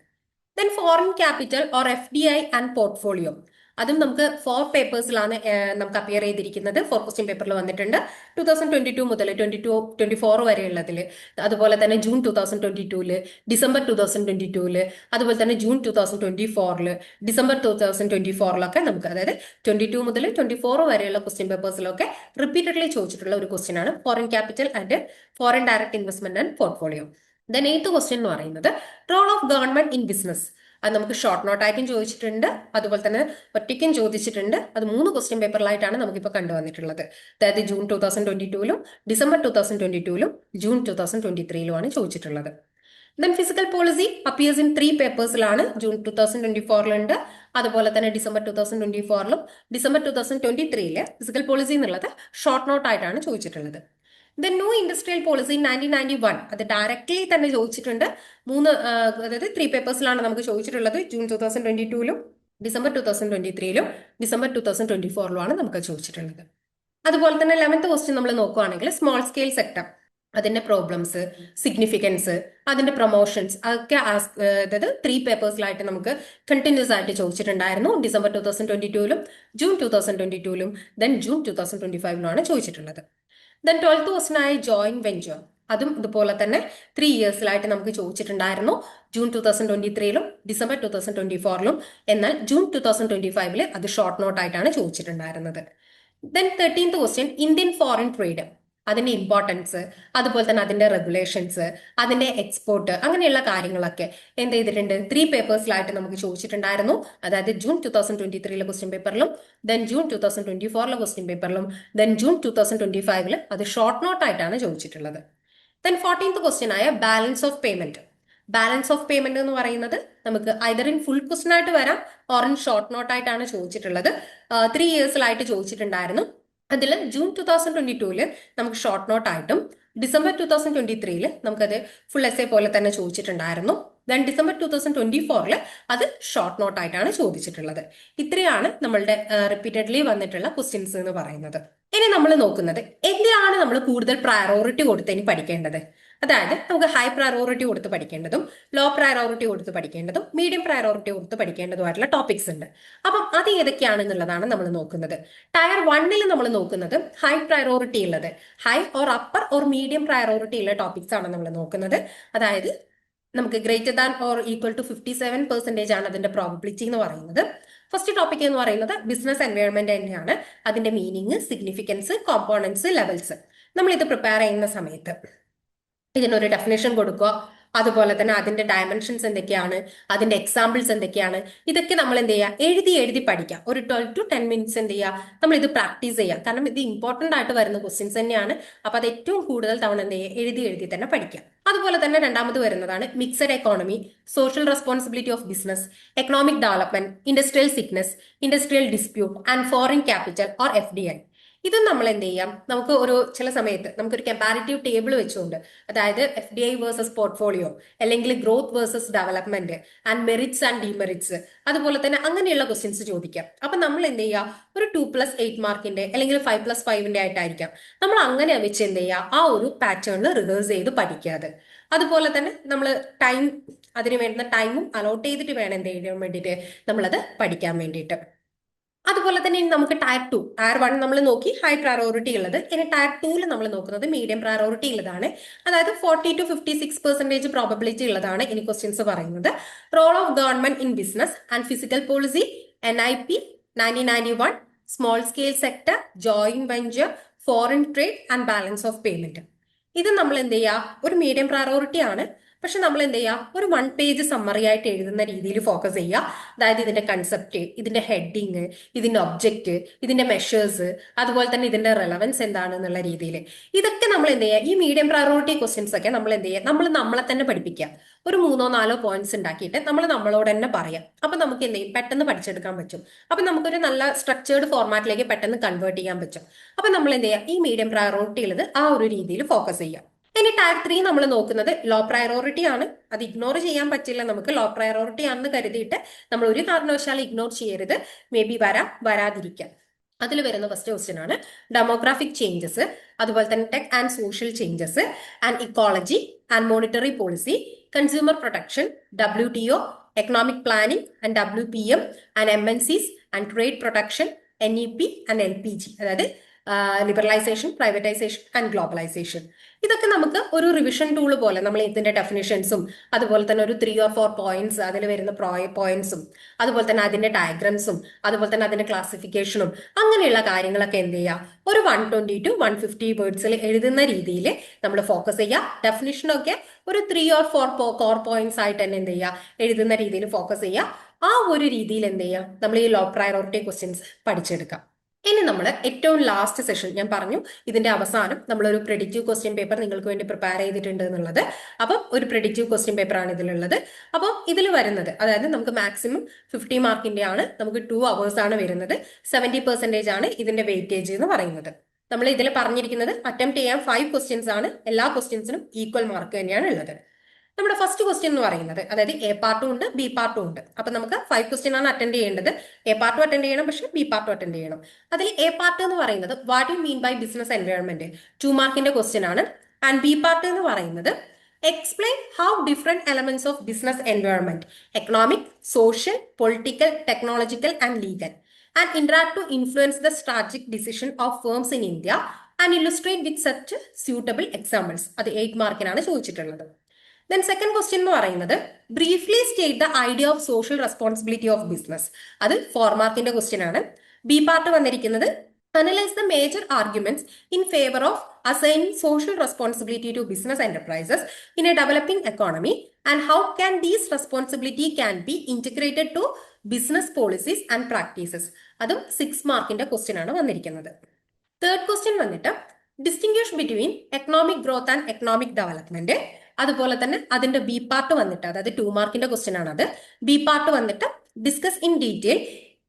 Then foreign capital or FDI and portfolio, അതും നമുക്ക് 4 പേപ്പേഴ്സിലാണ് നമുക്ക് അപ്പിയർ ചെയ്തിരിക്കുന്നത്. 4 ക്വസ്റ്റ്യൻ പേപ്പറിൽ വന്നിട്ടുണ്ട്. 2022 മുതൽ 24 വരെയുള്ളതിൽ, അതുപോലെ തന്നെ ജൂൺ 2022, ഡിസംബർ 2022, അതുപോലെ തന്നെ ജൂൺ 2024, ഡിസംബർ 2024 നമുക്ക്, അതായത് 22 മുതൽ 24 വരെയുള്ള ക്വസ്റ്റ്യൻ പേപ്പേഴ്സിലൊക്കെ റിപ്പീറ്റഡ്ലി ചോദിച്ചിട്ടുള്ള ഒരു ക്വസ്റ്റ്യൻ ആണ് foreign capital and foreign direct investment and portfolio. Then 8th question എന്ന് പറയുന്നത് role of government in business. അത് നമുക്ക് ഷോർട്ട് നോട്ട് ആയിട്ടും ചോദിച്ചിട്ടുണ്ട്, അതുപോലെ തന്നെ ഒറ്റയ്ക്കും ചോദിച്ചിട്ടുണ്ട്. അത് 3 ക്വസ്റ്റ്യൻ പേപ്പറിലായിട്ടാണ് നമുക്കിപ്പോൾ കണ്ടുവന്നിട്ടുള്ളത്. അതായത് ജൂൺ 2022 ഡിസംബർ 2022 ജൂൺ 2023 ചോദിച്ചിട്ടുള്ളത്. Then fiscal policy appears in 3 പേപ്പേഴ്സിലാണ്. ജൂൺ 2024 ഉണ്ട്, അതുപോലെ തന്നെ ഡിസംബർ 2024 ഡിസംബർ 2023 ഫിസിക്കൽ പോളിസി എന്നുള്ളത് ഷോർട്ട് നോട്ട് ആയിട്ടാണ് ചോദിച്ചിട്ടുള്ളത്. ദെൻ ന്യൂ ഇൻഡസ്ട്രിയൽ പോളിസി 1991 അത് ഡയറക്ട്ലി തന്നെ ചോദിച്ചിട്ടുണ്ട്. 3 പേപ്പേഴ്സിലാണ് നമുക്ക് ചോദിച്ചിട്ടുള്ളത്. ജൂൺ 2022 ഡിസംബർ 2023 ഡിസംബർ 2024 നമുക്ക് ചോദിച്ചിട്ടുള്ളത്. അതുപോലെ തന്നെ 11th ക്വസ്റ്റ്യൻ നമ്മൾ നോക്കുകയാണെങ്കിൽ സ്മോൾ സ്കെയിൽ സെക്ടർ, അതിന്റെ പ്രോബ്ലംസ്, സിഗ്നിഫിക്കൻസ്, അതിന്റെ പ്രൊമോഷൻസ് അതൊക്കെ അതായത് 3 പേപ്പേഴ്സിലായിട്ട് നമുക്ക് കണ്ടിന്യൂസ് ആയിട്ട് ചോദിച്ചിട്ടുണ്ടായിരുന്നു. ഡിസംബർ 2022 ജൂൺ 2022 ദെൻ ജൂൺ 2025 ചോദിച്ചിട്ടുള്ളത്. ദെൻ 12th ക്വസ്റ്റ്യൻ ആയ ജോയിന്റ് വെഞ്ചർ, അതും ഇതുപോലെ തന്നെ 3 ഇയേഴ്സിലായിട്ട് നമുക്ക് ചോദിച്ചിട്ടുണ്ടായിരുന്നു. ജൂൺ 2023 ഡിസംബർ 2024 എന്നാൽ ജൂൺ 2025 അത് ഷോർട്ട് നോട്ട് ആയിട്ടാണ് ചോദിച്ചിട്ടുണ്ടായിരുന്നത്. Then 13th question Indian foreign trade, അതിന്റെ ഇമ്പോർട്ടൻസ്, അതുപോലെ തന്നെ അതിന്റെ റെഗുലേഷൻസ്, അതിന്റെ എക്സ്പോർട്ട്, അങ്ങനെയുള്ള കാര്യങ്ങളൊക്കെ എന്ത് ചെയ്തിട്ടുണ്ട് 3 പേപ്പേഴ്സിലായിട്ട് നമുക്ക് ചോദിച്ചിട്ടുണ്ടായിരുന്നു. അതായത് ജൂൺ 2023 ക്വസ്റ്റ്യൻ പേപ്പറിലും ദെൻ ജൂൺ 2024 ക്വസ്റ്റ്യൻ പേപ്പറിലും ദെൻ ജൂൺ 2025 അത് ഷോർട്ട് നോട്ട് ആയിട്ടാണ് ചോദിച്ചിട്ടുള്ളത്. ദെൻ 14th ക്വസ്റ്റ്യൻ ആയ balance of payment. Balance of payment എന്ന് പറയുന്നത് നമുക്ക് ഐദർ ഇൻ ഫുൾ ക്വസ്റ്റ്യൻ ആയിട്ട് വരാം ഓർ ഇൻ ഷോർട്ട് നോട്ട് ആയിട്ടാണ് ചോദിച്ചിട്ടുള്ളത്. 3 ഇയേഴ്സിലായിട്ട് ചോദിച്ചിട്ടുണ്ടായിരുന്നു. അതിൽ ജൂൺ 2022 നമുക്ക് ഷോർട്ട് നോട്ട് ആയിട്ടും ഡിസംബർ 2023 നമുക്കത് ഫുൾ എസ്സേ പോലെ തന്നെ ചോദിച്ചിട്ടുണ്ടായിരുന്നു. ദെൻ ഡിസംബർ 2024 അത് ഷോർട്ട് നോട്ട് ആയിട്ടാണ് ചോദിച്ചിട്ടുള്ളത്. ഇത്രയാണ് നമ്മളുടെ റിപ്പീറ്റഡ്ലി വന്നിട്ടുള്ള ക്വസ്റ്റ്യൻസ് എന്ന് പറയുന്നത്. ഇനി നമ്മൾ നോക്കുന്നത് എന്തിനാണ് നമ്മൾ കൂടുതൽ പ്രയോറിറ്റി കൊടുത്ത് ഇനി പഠിക്കേണ്ടത്. അതായത് നമുക്ക് ഹൈ പ്രയോറിറ്റി കൊടുത്ത് പഠിക്കേണ്ടതും ലോ പ്രയോറിറ്റി കൊടുത്ത് പഠിക്കേണ്ടതും മീഡിയം പ്രയോറിറ്റി കൊടുത്ത് പഠിക്കേണ്ടതുമായിട്ടുള്ള ടോപ്പിക്സ് ഉണ്ട്. അപ്പം അത് ഏതൊക്കെയാണെന്നുള്ളതാണ് നമ്മൾ നോക്കുന്നത്. ടയർ 1 നമ്മൾ നോക്കുന്നത് ഹൈ പ്രയോറിറ്റി ഉള്ളത്, high or upper or medium priority ഉള്ള ടോപ്പിക്സ് ആണ് നമ്മൾ നോക്കുന്നത്. അതായത് നമുക്ക് greater than or equal to 57% ആണ് അതിന്റെ പ്രോബബിലിറ്റി എന്ന് പറയുന്നത്. ഫസ്റ്റ് ടോപ്പിക് എന്ന് പറയുന്നത് ബിസിനസ് എൻവയോൺമെന്റ് തന്നെയാണ്. അതിന്റെ മീനിങ്, സിഗ്നിഫിക്കൻസ്, കോമ്പോണൻസ്, ലെവൽസ്. നമ്മൾ ഇത് പ്രിപ്പയർ ചെയ്യുന്ന സമയത്ത് ഇതിനൊരു ഡെഫിനേഷൻ കൊടുക്കുക, അതുപോലെ തന്നെ അതിന്റെ ഡയമെൻഷൻസ് എന്തൊക്കെയാണ്, അതിന്റെ എക്സാമ്പിൾസ് എന്തൊക്കെയാണ്, ഇതൊക്കെ നമ്മൾ എന്ത് ചെയ്യുക എഴുതി പഠിക്കുക. ഒരു 12 to 10 മിനിറ്റ്സ് എന്ത് ചെയ്യുക നമ്മൾ ഇത് പ്രാക്ടീസ് ചെയ്യുക. കാരണം ഇത് ഇമ്പോർട്ടന്റ് ആയിട്ട് വരുന്ന ക്വസ്റ്റ്യൻസ് തന്നെയാണ്. അപ്പൊ അത് ഏറ്റവും കൂടുതൽ തവണ എന്ത് ചെയ്യുക എഴുതി തന്നെ പഠിക്കുക. അതുപോലെ തന്നെ രണ്ടാമത് വരുന്നതാണ് mixed economy, social responsibility of business, economic development, industrial sickness, industrial dispute and foreign capital or FDI. ഇത് നമ്മൾ എന്ത് ചെയ്യാം, നമുക്ക് ചില സമയത്ത് നമുക്കൊരു കമ്പാരിറ്റീവ് ടേബിൾ വെച്ചുകൊണ്ട്, അതായത് FDI വേഴ്സസ് പോർട്ട്ഫോളിയോ, അല്ലെങ്കിൽ growth versus development and merits and demerits, അതുപോലെ തന്നെ അങ്ങനെയുള്ള ക്വസ്റ്റ്യൻസ് ചോദിക്കാം. അപ്പൊ നമ്മൾ എന്ത് ചെയ്യുക, ഒരു 2+8 മാർക്കിന്റെ അല്ലെങ്കിൽ 5+5ന്റെ ആയിട്ടായിരിക്കാം നമ്മൾ അങ്ങനെ വെച്ച് എന്ത് ചെയ്യുക, ആ ഒരു പാറ്റേണിൽ റിവേഴ്സ് ചെയ്ത് പഠിക്കാതെ. അതുപോലെ തന്നെ നമ്മൾ ടൈം, അതിന് വേണ്ടുന്ന ടൈമും അലോട്ട് ചെയ്തിട്ട് വേണം എന്ത് ചെയ്യാൻ വേണ്ടിയിട്ട് നമ്മളത് പഠിക്കാൻ വേണ്ടിയിട്ട്. അതുപോലെ തന്നെ ഇനി നമുക്ക് ടയർ 1 നമ്മൾ നോക്കി ഹൈ പ്രയോറിറ്റി ഉള്ളത്. ഇനി ടയർ 2 നമ്മൾ നോക്കുന്നത് മീഡിയം പ്രയോറിറ്റി ഉള്ളതാണ്. അതായത് 40 to 56% പ്രോബബിലിറ്റി ഉള്ളതാണ് ഇനി ക്വസ്റ്റ്യൻസ് പറയുന്നത്. Role of government in business and physical policy, NIP 1991, small scale sector, joint venture, foreign trade and balance of payment. ഇത് നമ്മൾ എന്ത് ചെയ്യുക, ഒരു മീഡിയം പ്രയോറിറ്റി ആണ്, പക്ഷെ നമ്മൾ എന്ത് ചെയ്യുക, ഒരു 1 പേജ് സമ്മറി ആയിട്ട് എഴുതുന്ന രീതിയിൽ ഫോക്കസ് ചെയ്യുക. അതായത് ഇതിന്റെ കൺസെപ്റ്റ്, ഇതിന്റെ ഹെഡിങ്, ഇതിന്റെ ഒബ്ജക്റ്റ്, ഇതിന്റെ മെഷേഴ്സ്, അതുപോലെ തന്നെ ഇതിന്റെ റെലവൻസ് എന്താണെന്നുള്ള രീതിയിൽ ഇതൊക്കെ നമ്മൾ എന്ത് ചെയ്യുക, ഈ മീഡിയം പ്രയോറിറ്റി ക്വസ്റ്റ്യൻസ് ഒക്കെ നമ്മൾ എന്ത് ചെയ്യുക, നമ്മളെ തന്നെ പഠിപ്പിക്കുക. ഒരു 3-4 പോയിന്റ്സ് ഉണ്ടാക്കിയിട്ട് നമ്മളോട് തന്നെ പറയാം. അപ്പൊ നമുക്ക് എന്ത് ചെയ്യും, പെട്ടെന്ന് പഠിച്ചെടുക്കാൻ പറ്റും. അപ്പൊ നമുക്കൊരു നല്ല സ്ട്രക്ചേർഡ് ഫോർമാറ്റിലേക്ക് പെട്ടെന്ന് കൺവേർട്ട് ചെയ്യാൻ പറ്റും. അപ്പൊ നമ്മൾ എന്ത് ചെയ്യുക, ഈ മീഡിയം പ്രയോറിറ്റി ഉള്ളത് ആ ഒരു രീതിയിൽ ഫോക്കസ് ചെയ്യാം. ഇനി ടയർ 3 നമ്മൾ നോക്കുന്നത് ലോ പ്രയോറിറ്റി ആണ്. അത് ഇഗ്നോർ ചെയ്യാൻ പറ്റില്ല നമുക്ക്. ലോ പ്രയോറിറ്റി ആണെന്ന് കരുതിയിട്ട് നമ്മൾ ഒരു കാരണവശാലും ഇഗ്നോർ ചെയ്യരുത്. മേ ബി വരാതിരിക്കാം. അതിൽ വരുന്ന ഫസ്റ്റ് ക്വസ്റ്റ്യൻ ആണ് ഡെമോഗ്രാഫിക് ചേഞ്ചസ്, അതുപോലെ തന്നെ tech and social changes and ecology and monetary policy, consumer protection, WTO, economic planning and WPM and MNCs and trade protection, NEP and LPG, അതായത് liberalisation, privatisation and globalisation. ഇതൊക്കെ നമുക്ക് ഒരു revision tool പോലെ നമ്മൾ ഇതിന്റെ ഡെഫിനിഷൻസും, അതുപോലെ തന്നെ ഒരു 3 or 4 പോയിന്റ്സ്, അതിൽ വരുന്ന പോയിന്റ്സും, അതുപോലെ തന്നെ അതിന്റെ ഡയഗ്രാംസും, അതുപോലെ തന്നെ അതിന്റെ ക്ലാസിഫിക്കേഷനും, അങ്ങനെയുള്ള കാര്യങ്ങളൊക്കെ എന്ത് ചെയ്യുക, ഒരു 120 to 150 വേർഡ്സിൽ എഴുതുന്ന രീതിയിൽ നമ്മൾ ഫോക്കസ് ചെയ്യുക. ഡെഫിനിഷനൊക്കെ ഒരു 3 or 4 കോർ പോയിന്റ്സ് ആയിട്ട് തന്നെ എന്ത് ചെയ്യുക, എഴുതുന്ന രീതിയിൽ ഫോക്കസ് ചെയ്യുക. ആ ഒരു രീതിയിൽ എന്ത് ചെയ്യുക, നമ്മൾ ഈ ലോ പ്രയോറിറ്റി ക്വസ്റ്റ്യൻസ് പഠിച്ചെടുക്കാം. ഇനി നമ്മൾ ഏറ്റവും ലാസ്റ്റ് സെഷൻ ഞാൻ പറഞ്ഞു, ഇതിന്റെ അവസാനം നമ്മളൊരു പ്രെഡിക്റ്റീവ് ക്വസ്റ്റ്യൻ പേപ്പർ നിങ്ങൾക്ക് വേണ്ടി പ്രിപ്പയർ ചെയ്തിട്ടുണ്ട് എന്നുള്ളത്. അപ്പം ഒരു പ്രെഡിക്റ്റീവ് ക്വസ്റ്റ്യൻ പേപ്പർ ആണ് ഇതിലുള്ളത്. അപ്പം ഇതിൽ വരുന്നത്, അതായത് നമുക്ക് മാക്സിമം 50 മാർക്കിന്റെ ആണ്, നമുക്ക് 2 hours ആണ് വരുന്നത്. 70% ആണ് ഇതിന്റെ വെയിറ്റേജ് എന്ന് പറയുന്നത്. നമ്മൾ ഇതിൽ പറഞ്ഞിരിക്കുന്നത് അറ്റംപ്റ്റ് ചെയ്യാൻ 5 ക്വസ്റ്റ്യൻസ് ആണ്. എല്ലാ ക്വസ്റ്റ്യൻസിനും ഈക്വൽ മാർക്ക് തന്നെയാണ് ഉള്ളത്. നമ്മുടെ ഫസ്റ്റ് ക്വസ്റ്റ്യൻ എന്ന് പറയുന്നത്, അതായത് A പാർട്ടും ഉണ്ട് B പാർട്ടും ഉണ്ട്. അപ്പൊ നമുക്ക് 5 ക്വസ്റ്റ്യൻ ആണ് അറ്റൻഡ് ചെയ്യേണ്ടത്. A പാർട്ടും അറ്റൻഡ് ചെയ്യണം, പക്ഷെ B പാർട്ടും അറ്റൻഡ് ചെയ്യണം. അതിൽ A പാർട്ട് എന്ന് പറയുന്നത് what you mean by business environment, 2 മാർക്കിന്റെ ക്വസ്റ്റ്യൻ ആണ്. ആൻഡ് B പാർട്ട് എന്ന് പറയുന്നത് explain how different elements of business environment, economic, social, political, technological and legal and interact to influence the strategic decision of firms in India and illustrate with such suitable examples. അത് 8 മാർക്കിനാണ് ചോദിച്ചിട്ടുള്ളത്. Then second question എന്ന് പറയുന്നത് briefly state the idea of social responsibility of business. അത് 4 മാർക്കിന്റെ question ആണ്. B part വന്നിരിക്കുന്നത് analyse the major arguments in favour of assigning social responsibility to business enterprises in a developing economy and how can these responsibility can be integrated to business policies and practices. അതും 6 മാർക്കിന്റെ question ആണ് വന്നിരിക്കുന്നത്. Third question വന്നിട്ട് distinguish between economic growth and economic development. അതുപോലെ തന്നെ അതിന്റെ B part വന്നിട്ട്, അതായത് 2 മാർക്കിന്റെ ക്വസ്റ്റ്യൻ ആണ് അത്. B പാർട്ട് വന്നിട്ട് discuss in detail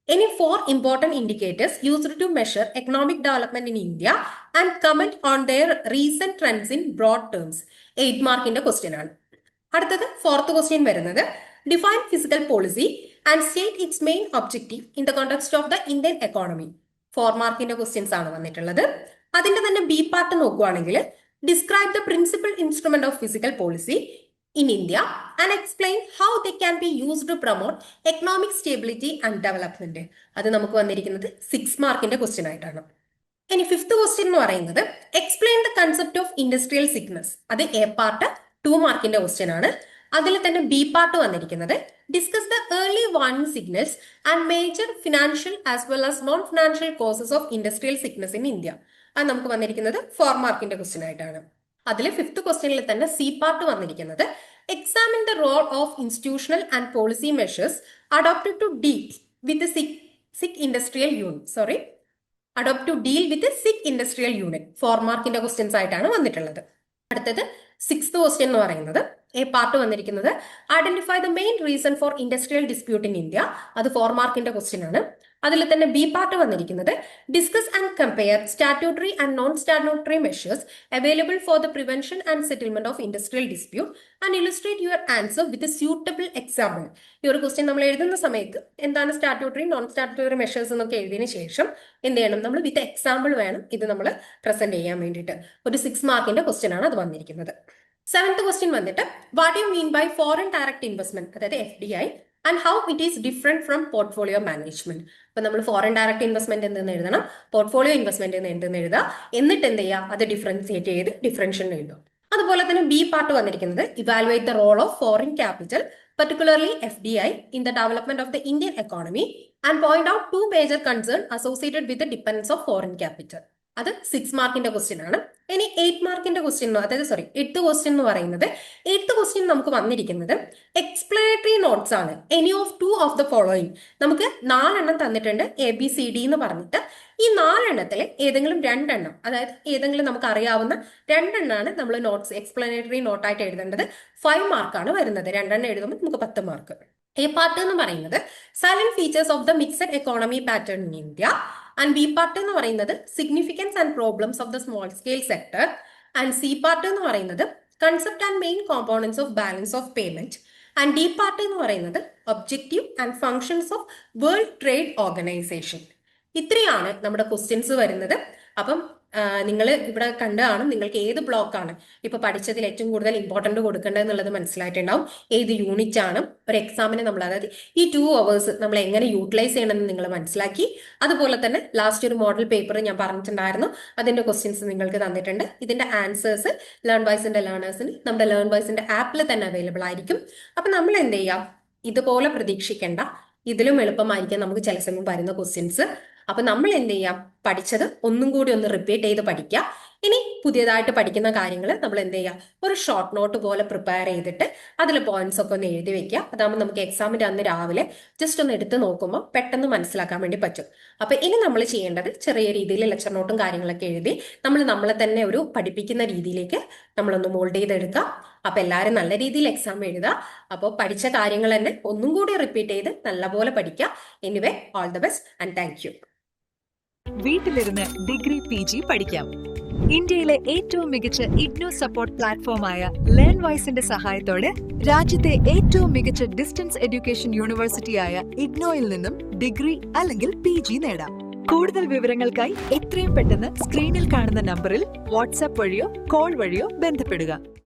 any 4 important indicators used to measure economic development in India and comment on their recent trends in broad terms. 8 മാർക്കിന്റെ ക്വസ്റ്റ്യൻ ആണ്. അടുത്തത് ഫോർത്ത് ക്വസ്റ്റ്യൻ വരുന്നത് define physical policy and state it's main objective in the context of the Indian economy. 4 മാർക്കിന്റെ questions ആണ് വന്നിട്ടുള്ളത്. അതിന്റെ തന്നെ B part നോക്കുവാണെങ്കിൽ describe the principal instrument of physical policy in India and explain how they can be used to promote economic stability and development. അത് നമുക്ക് വന്നിരിക്കുന്നത് 6 മാർക്കിന്റെ ക്വസ്റ്റ്യൻ ആയിട്ടാണ്. ഇനി ഫിഫ്ത്ത് ക്വസ്റ്റ്യൻ എന്ന് പറയുന്നത് explain the concept of industrial sickness. അത് A part 2 മാർക്കിന്റെ ക്വസ്റ്റ്യൻ ആണ്. അതിൽ തന്നെ B പാർട്ട് വന്നിരിക്കുന്നത് discuss the early warning signals and major financial as well as non financial causes of industrial sickness in India. അത് നമുക്ക് വന്നിരിക്കുന്നത് 4 മാർക്കിന്റെ ക്വസ്റ്റ്യൻ ആയിട്ടാണ്. അതിൽ ഫിഫ്ത്ത് ക്വസ്റ്റ്യനിൽ തന്നെ C പാർട്ട് വന്നിരിക്കുന്നത് examine the role of institutional and policy measures adopted to deal with sick industrial unit adopt to deal with sick industrial unit. 4 മാർക്കിന്റെ ക്വസ്റ്റ്യൻസ് ആയിട്ടാണ് വന്നിട്ടുള്ളത്. അടുത്തത് 6th ക്വസ്റ്റ്യൻ എന്ന് പറയുന്നത് A പാർട്ട് വന്നിരിക്കുന്നത് identify the main reason for industrial dispute in India. അത് 4 മാർക്കിന്റെ question ആണ്. അതിൽ തന്നെ ബി പാർട്ട് വന്നിരിക്കുന്നത് discuss and compare statutory and non statutory measures available for the prevention and settlement of industrial dispute and ഇലുസ്ട്രേറ്റ് your answer with a suitable example. ഈ ഒരു question നമ്മൾ എഴുതുന്ന സമയത്ത് എന്താണ് സ്റ്റാറ്റ്യൂട്ടറി നോൺ സ്റ്റാറ്റ്യൂട്ടറി മെഷേഴ്സ് എന്നൊക്കെ എഴുതിയതിനു ശേഷം എന്ത് ചെയ്യണം, നമ്മൾ വിത്ത് എക്സാമ്പിൾ വേണം ഇത് നമ്മൾ പ്രസന്റ് ചെയ്യാൻ വേണ്ടിയിട്ട്. ഒരു 6 മാർക്കിന്റെ ക്വസ്റ്റ്യൻ ആണ് അത് വന്നിരിക്കുന്നത്. 7th ക്വസ്റ്റ്യൻ വന്നിട്ട് what you mean by foreign direct investment, അതായത് FDI, and how it is different from portfolio management. അപ്പൊ നമ്മൾ ഫോറിൻ ഡയറക്ട് ഇൻവെസ്റ്റ്മെന്റ് എന്തെന്ന് എഴുതണം, പോർട്ട്ഫോളിയോ ഇൻവെസ്റ്റ്മെന്റ് എന്തെന്ന് എഴുതുക, എന്നിട്ട് എന്ത് ചെയ്യുക, അത് ഡിഫറൻസിയേറ്റ് ചെയ്ത് ഡിഫറൻഷ്യൽ എഴുതുക. അതുപോലെ തന്നെ ബി പാർട്ട് വന്നിരിക്കുന്നത് evaluate the role of foreign capital particularly FDI in the development of the Indian economy and point out 2 major concerns associated with the dependence of foreign capital. അത് 6 മാർക്കിന്റെ ക്വസ്റ്റ്യൻ ആണ്. ഇനി 8 മാർക്കിന്റെ question, അതായത് 8th question എന്ന് പറയുന്നത്, 8th question നമുക്ക് വന്നിരിക്കുന്നത് എക്സ്പ്ലനേറ്ററി നോട്ട്സ് ആണ്. Any of 2 of the following, നമുക്ക് 4 എണ്ണം തന്നിട്ടുണ്ട് ABCD എന്ന് പറഞ്ഞിട്ട്. ഈ 4 എണ്ണത്തിലെ ഏതെങ്കിലും 2 എണ്ണം, അതായത് ഏതെങ്കിലും നമുക്ക് അറിയാവുന്ന 2 എണ്ണമാണ് നമ്മൾ നോട്ട്സ് എക്സ്പ്ലനേറ്ററി നോട്ടായിട്ട് എഴുതേണ്ടത്. 5 മാർക്കാണ് വരുന്നത്. 2 എണ്ണം എഴുതുമ്പോൾ നമുക്ക് 10 മാർക്ക്. എ പാർട്ട് എന്ന് പറയുന്നത് silent features of the mixed economy pattern in India, and B part എന്ന് പറയുന്നത് significance and problems of the small scale sector, and C part എന്ന് പറയുന്നത് concept and main components of balance of payment, and D part എന്ന് പറയുന്നത് objective and functions of world trade organisation. ഇത്രയാണ് നമ്മുടെ questions വരുന്നത്. അപ്പം നിങ്ങൾ ഇവിടെ കണ്ടു കാണും നിങ്ങൾക്ക് ഏത് ബ്ലോക്കാണ് ഇപ്പൊ പഠിച്ചതിൽ ഏറ്റവും കൂടുതൽ ഇമ്പോർട്ടന്റ് കൊടുക്കേണ്ടത് എന്നുള്ളത് മനസ്സിലായിട്ടുണ്ടാവും. ഏത് യൂണിറ്റ് ആണ് ഒരു എക്സാമിന് നമ്മൾ, അതായത് ഈ 2 hours നമ്മൾ എങ്ങനെ യൂട്ടിലൈസ് ചെയ്യണമെന്ന് നിങ്ങൾ മനസ്സിലാക്കി. അതുപോലെ തന്നെ ലാസ്റ്റ് ഒരു മോഡൽ പേപ്പർ ഞാൻ പറഞ്ഞിട്ടുണ്ടായിരുന്നു, അതിന്റെ ക്വസ്റ്റ്യൻസ് നിങ്ങൾക്ക് തന്നിട്ടുണ്ട്. ഇതിന്റെ ആൻസേഴ്സ് ലേൺവൈസിന്റെ ലേണേഴ്സിന് നമ്മുടെ ലേൺവൈസിന്റെ ആപ്പിൽ തന്നെ അവൈലബിൾ ആയിരിക്കും. അപ്പൊ നമ്മൾ എന്ത് ചെയ്യാം, ഇതുപോലെ പ്രതീക്ഷിക്കേണ്ട, ഇതിലും എളുപ്പമായിരിക്കും നമുക്ക് ചില സമയം വരുന്ന ക്വസ്റ്റ്യൻസ്. അപ്പൊ നമ്മൾ എന്ത് ചെയ്യാം, പഠിച്ചത് ഒന്നും കൂടി ഒന്ന് റിപ്പീറ്റ് ചെയ്ത് പഠിക്കുക. ഇനി പുതിയതായിട്ട് പഠിക്കുന്ന കാര്യങ്ങൾ നമ്മൾ എന്ത് ചെയ്യുക, ഒരു ഷോർട്ട് നോട്ട് പോലെ പ്രിപ്പയർ ചെയ്തിട്ട് അതിൽ പോയിന്റ്സ് ഒക്കെ ഒന്ന് എഴുതി വെക്കുക. അതാകുമ്പോൾ നമുക്ക് എക്സാമിന്റെ അന്ന് രാവിലെ ജസ്റ്റ് ഒന്ന് എടുത്ത് നോക്കുമ്പോൾ പെട്ടെന്ന് മനസ്സിലാക്കാൻ വേണ്ടി പറ്റും. അപ്പൊ ഇനി നമ്മൾ ചെയ്യേണ്ടത് ചെറിയ രീതിയിൽ ലെക്ചർ നോട്ടും കാര്യങ്ങളൊക്കെ എഴുതി നമ്മളെ തന്നെ ഒരു പഠിപ്പിക്കുന്ന രീതിയിലേക്ക് നമ്മളൊന്ന് മോൾഡ് ചെയ്തെടുക്കുക. അപ്പൊ എല്ലാവരും നല്ല രീതിയിൽ എക്സാം എഴുതുക. അപ്പോൾ പഠിച്ച കാര്യങ്ങൾ തന്നെ ഒന്നും കൂടി റിപ്പീറ്റ് ചെയ്ത് നല്ലപോലെ പഠിക്കുക. Anyway, all the best and thank you. വീട്ടിലിരുന്ന് ഡിഗ്രി PG പഠിക്കാം. ഇന്ത്യയിലെ ഏറ്റവും മികച്ച ഇഗ്നോ സപ്പോർട്ട് പ്ലാറ്റ്ഫോമായ ലേൺവൈസിന്റെ സഹായത്തോടെ രാജ്യത്തെ ഏറ്റവും മികച്ച ഡിസ്റ്റൻസ് എഡ്യൂക്കേഷൻ യൂണിവേഴ്സിറ്റിയായ ഇഗ്നോയിൽ നിന്നും ഡിഗ്രി അല്ലെങ്കിൽ PG നേടാം. കൂടുതൽ വിവരങ്ങൾക്കായി എത്രയും പെട്ടെന്ന് സ്ക്രീനിൽ കാണുന്ന നമ്പറിൽ വാട്സാപ്പ് വഴിയോ കോൾ വഴിയോ ബന്ധപ്പെടുക.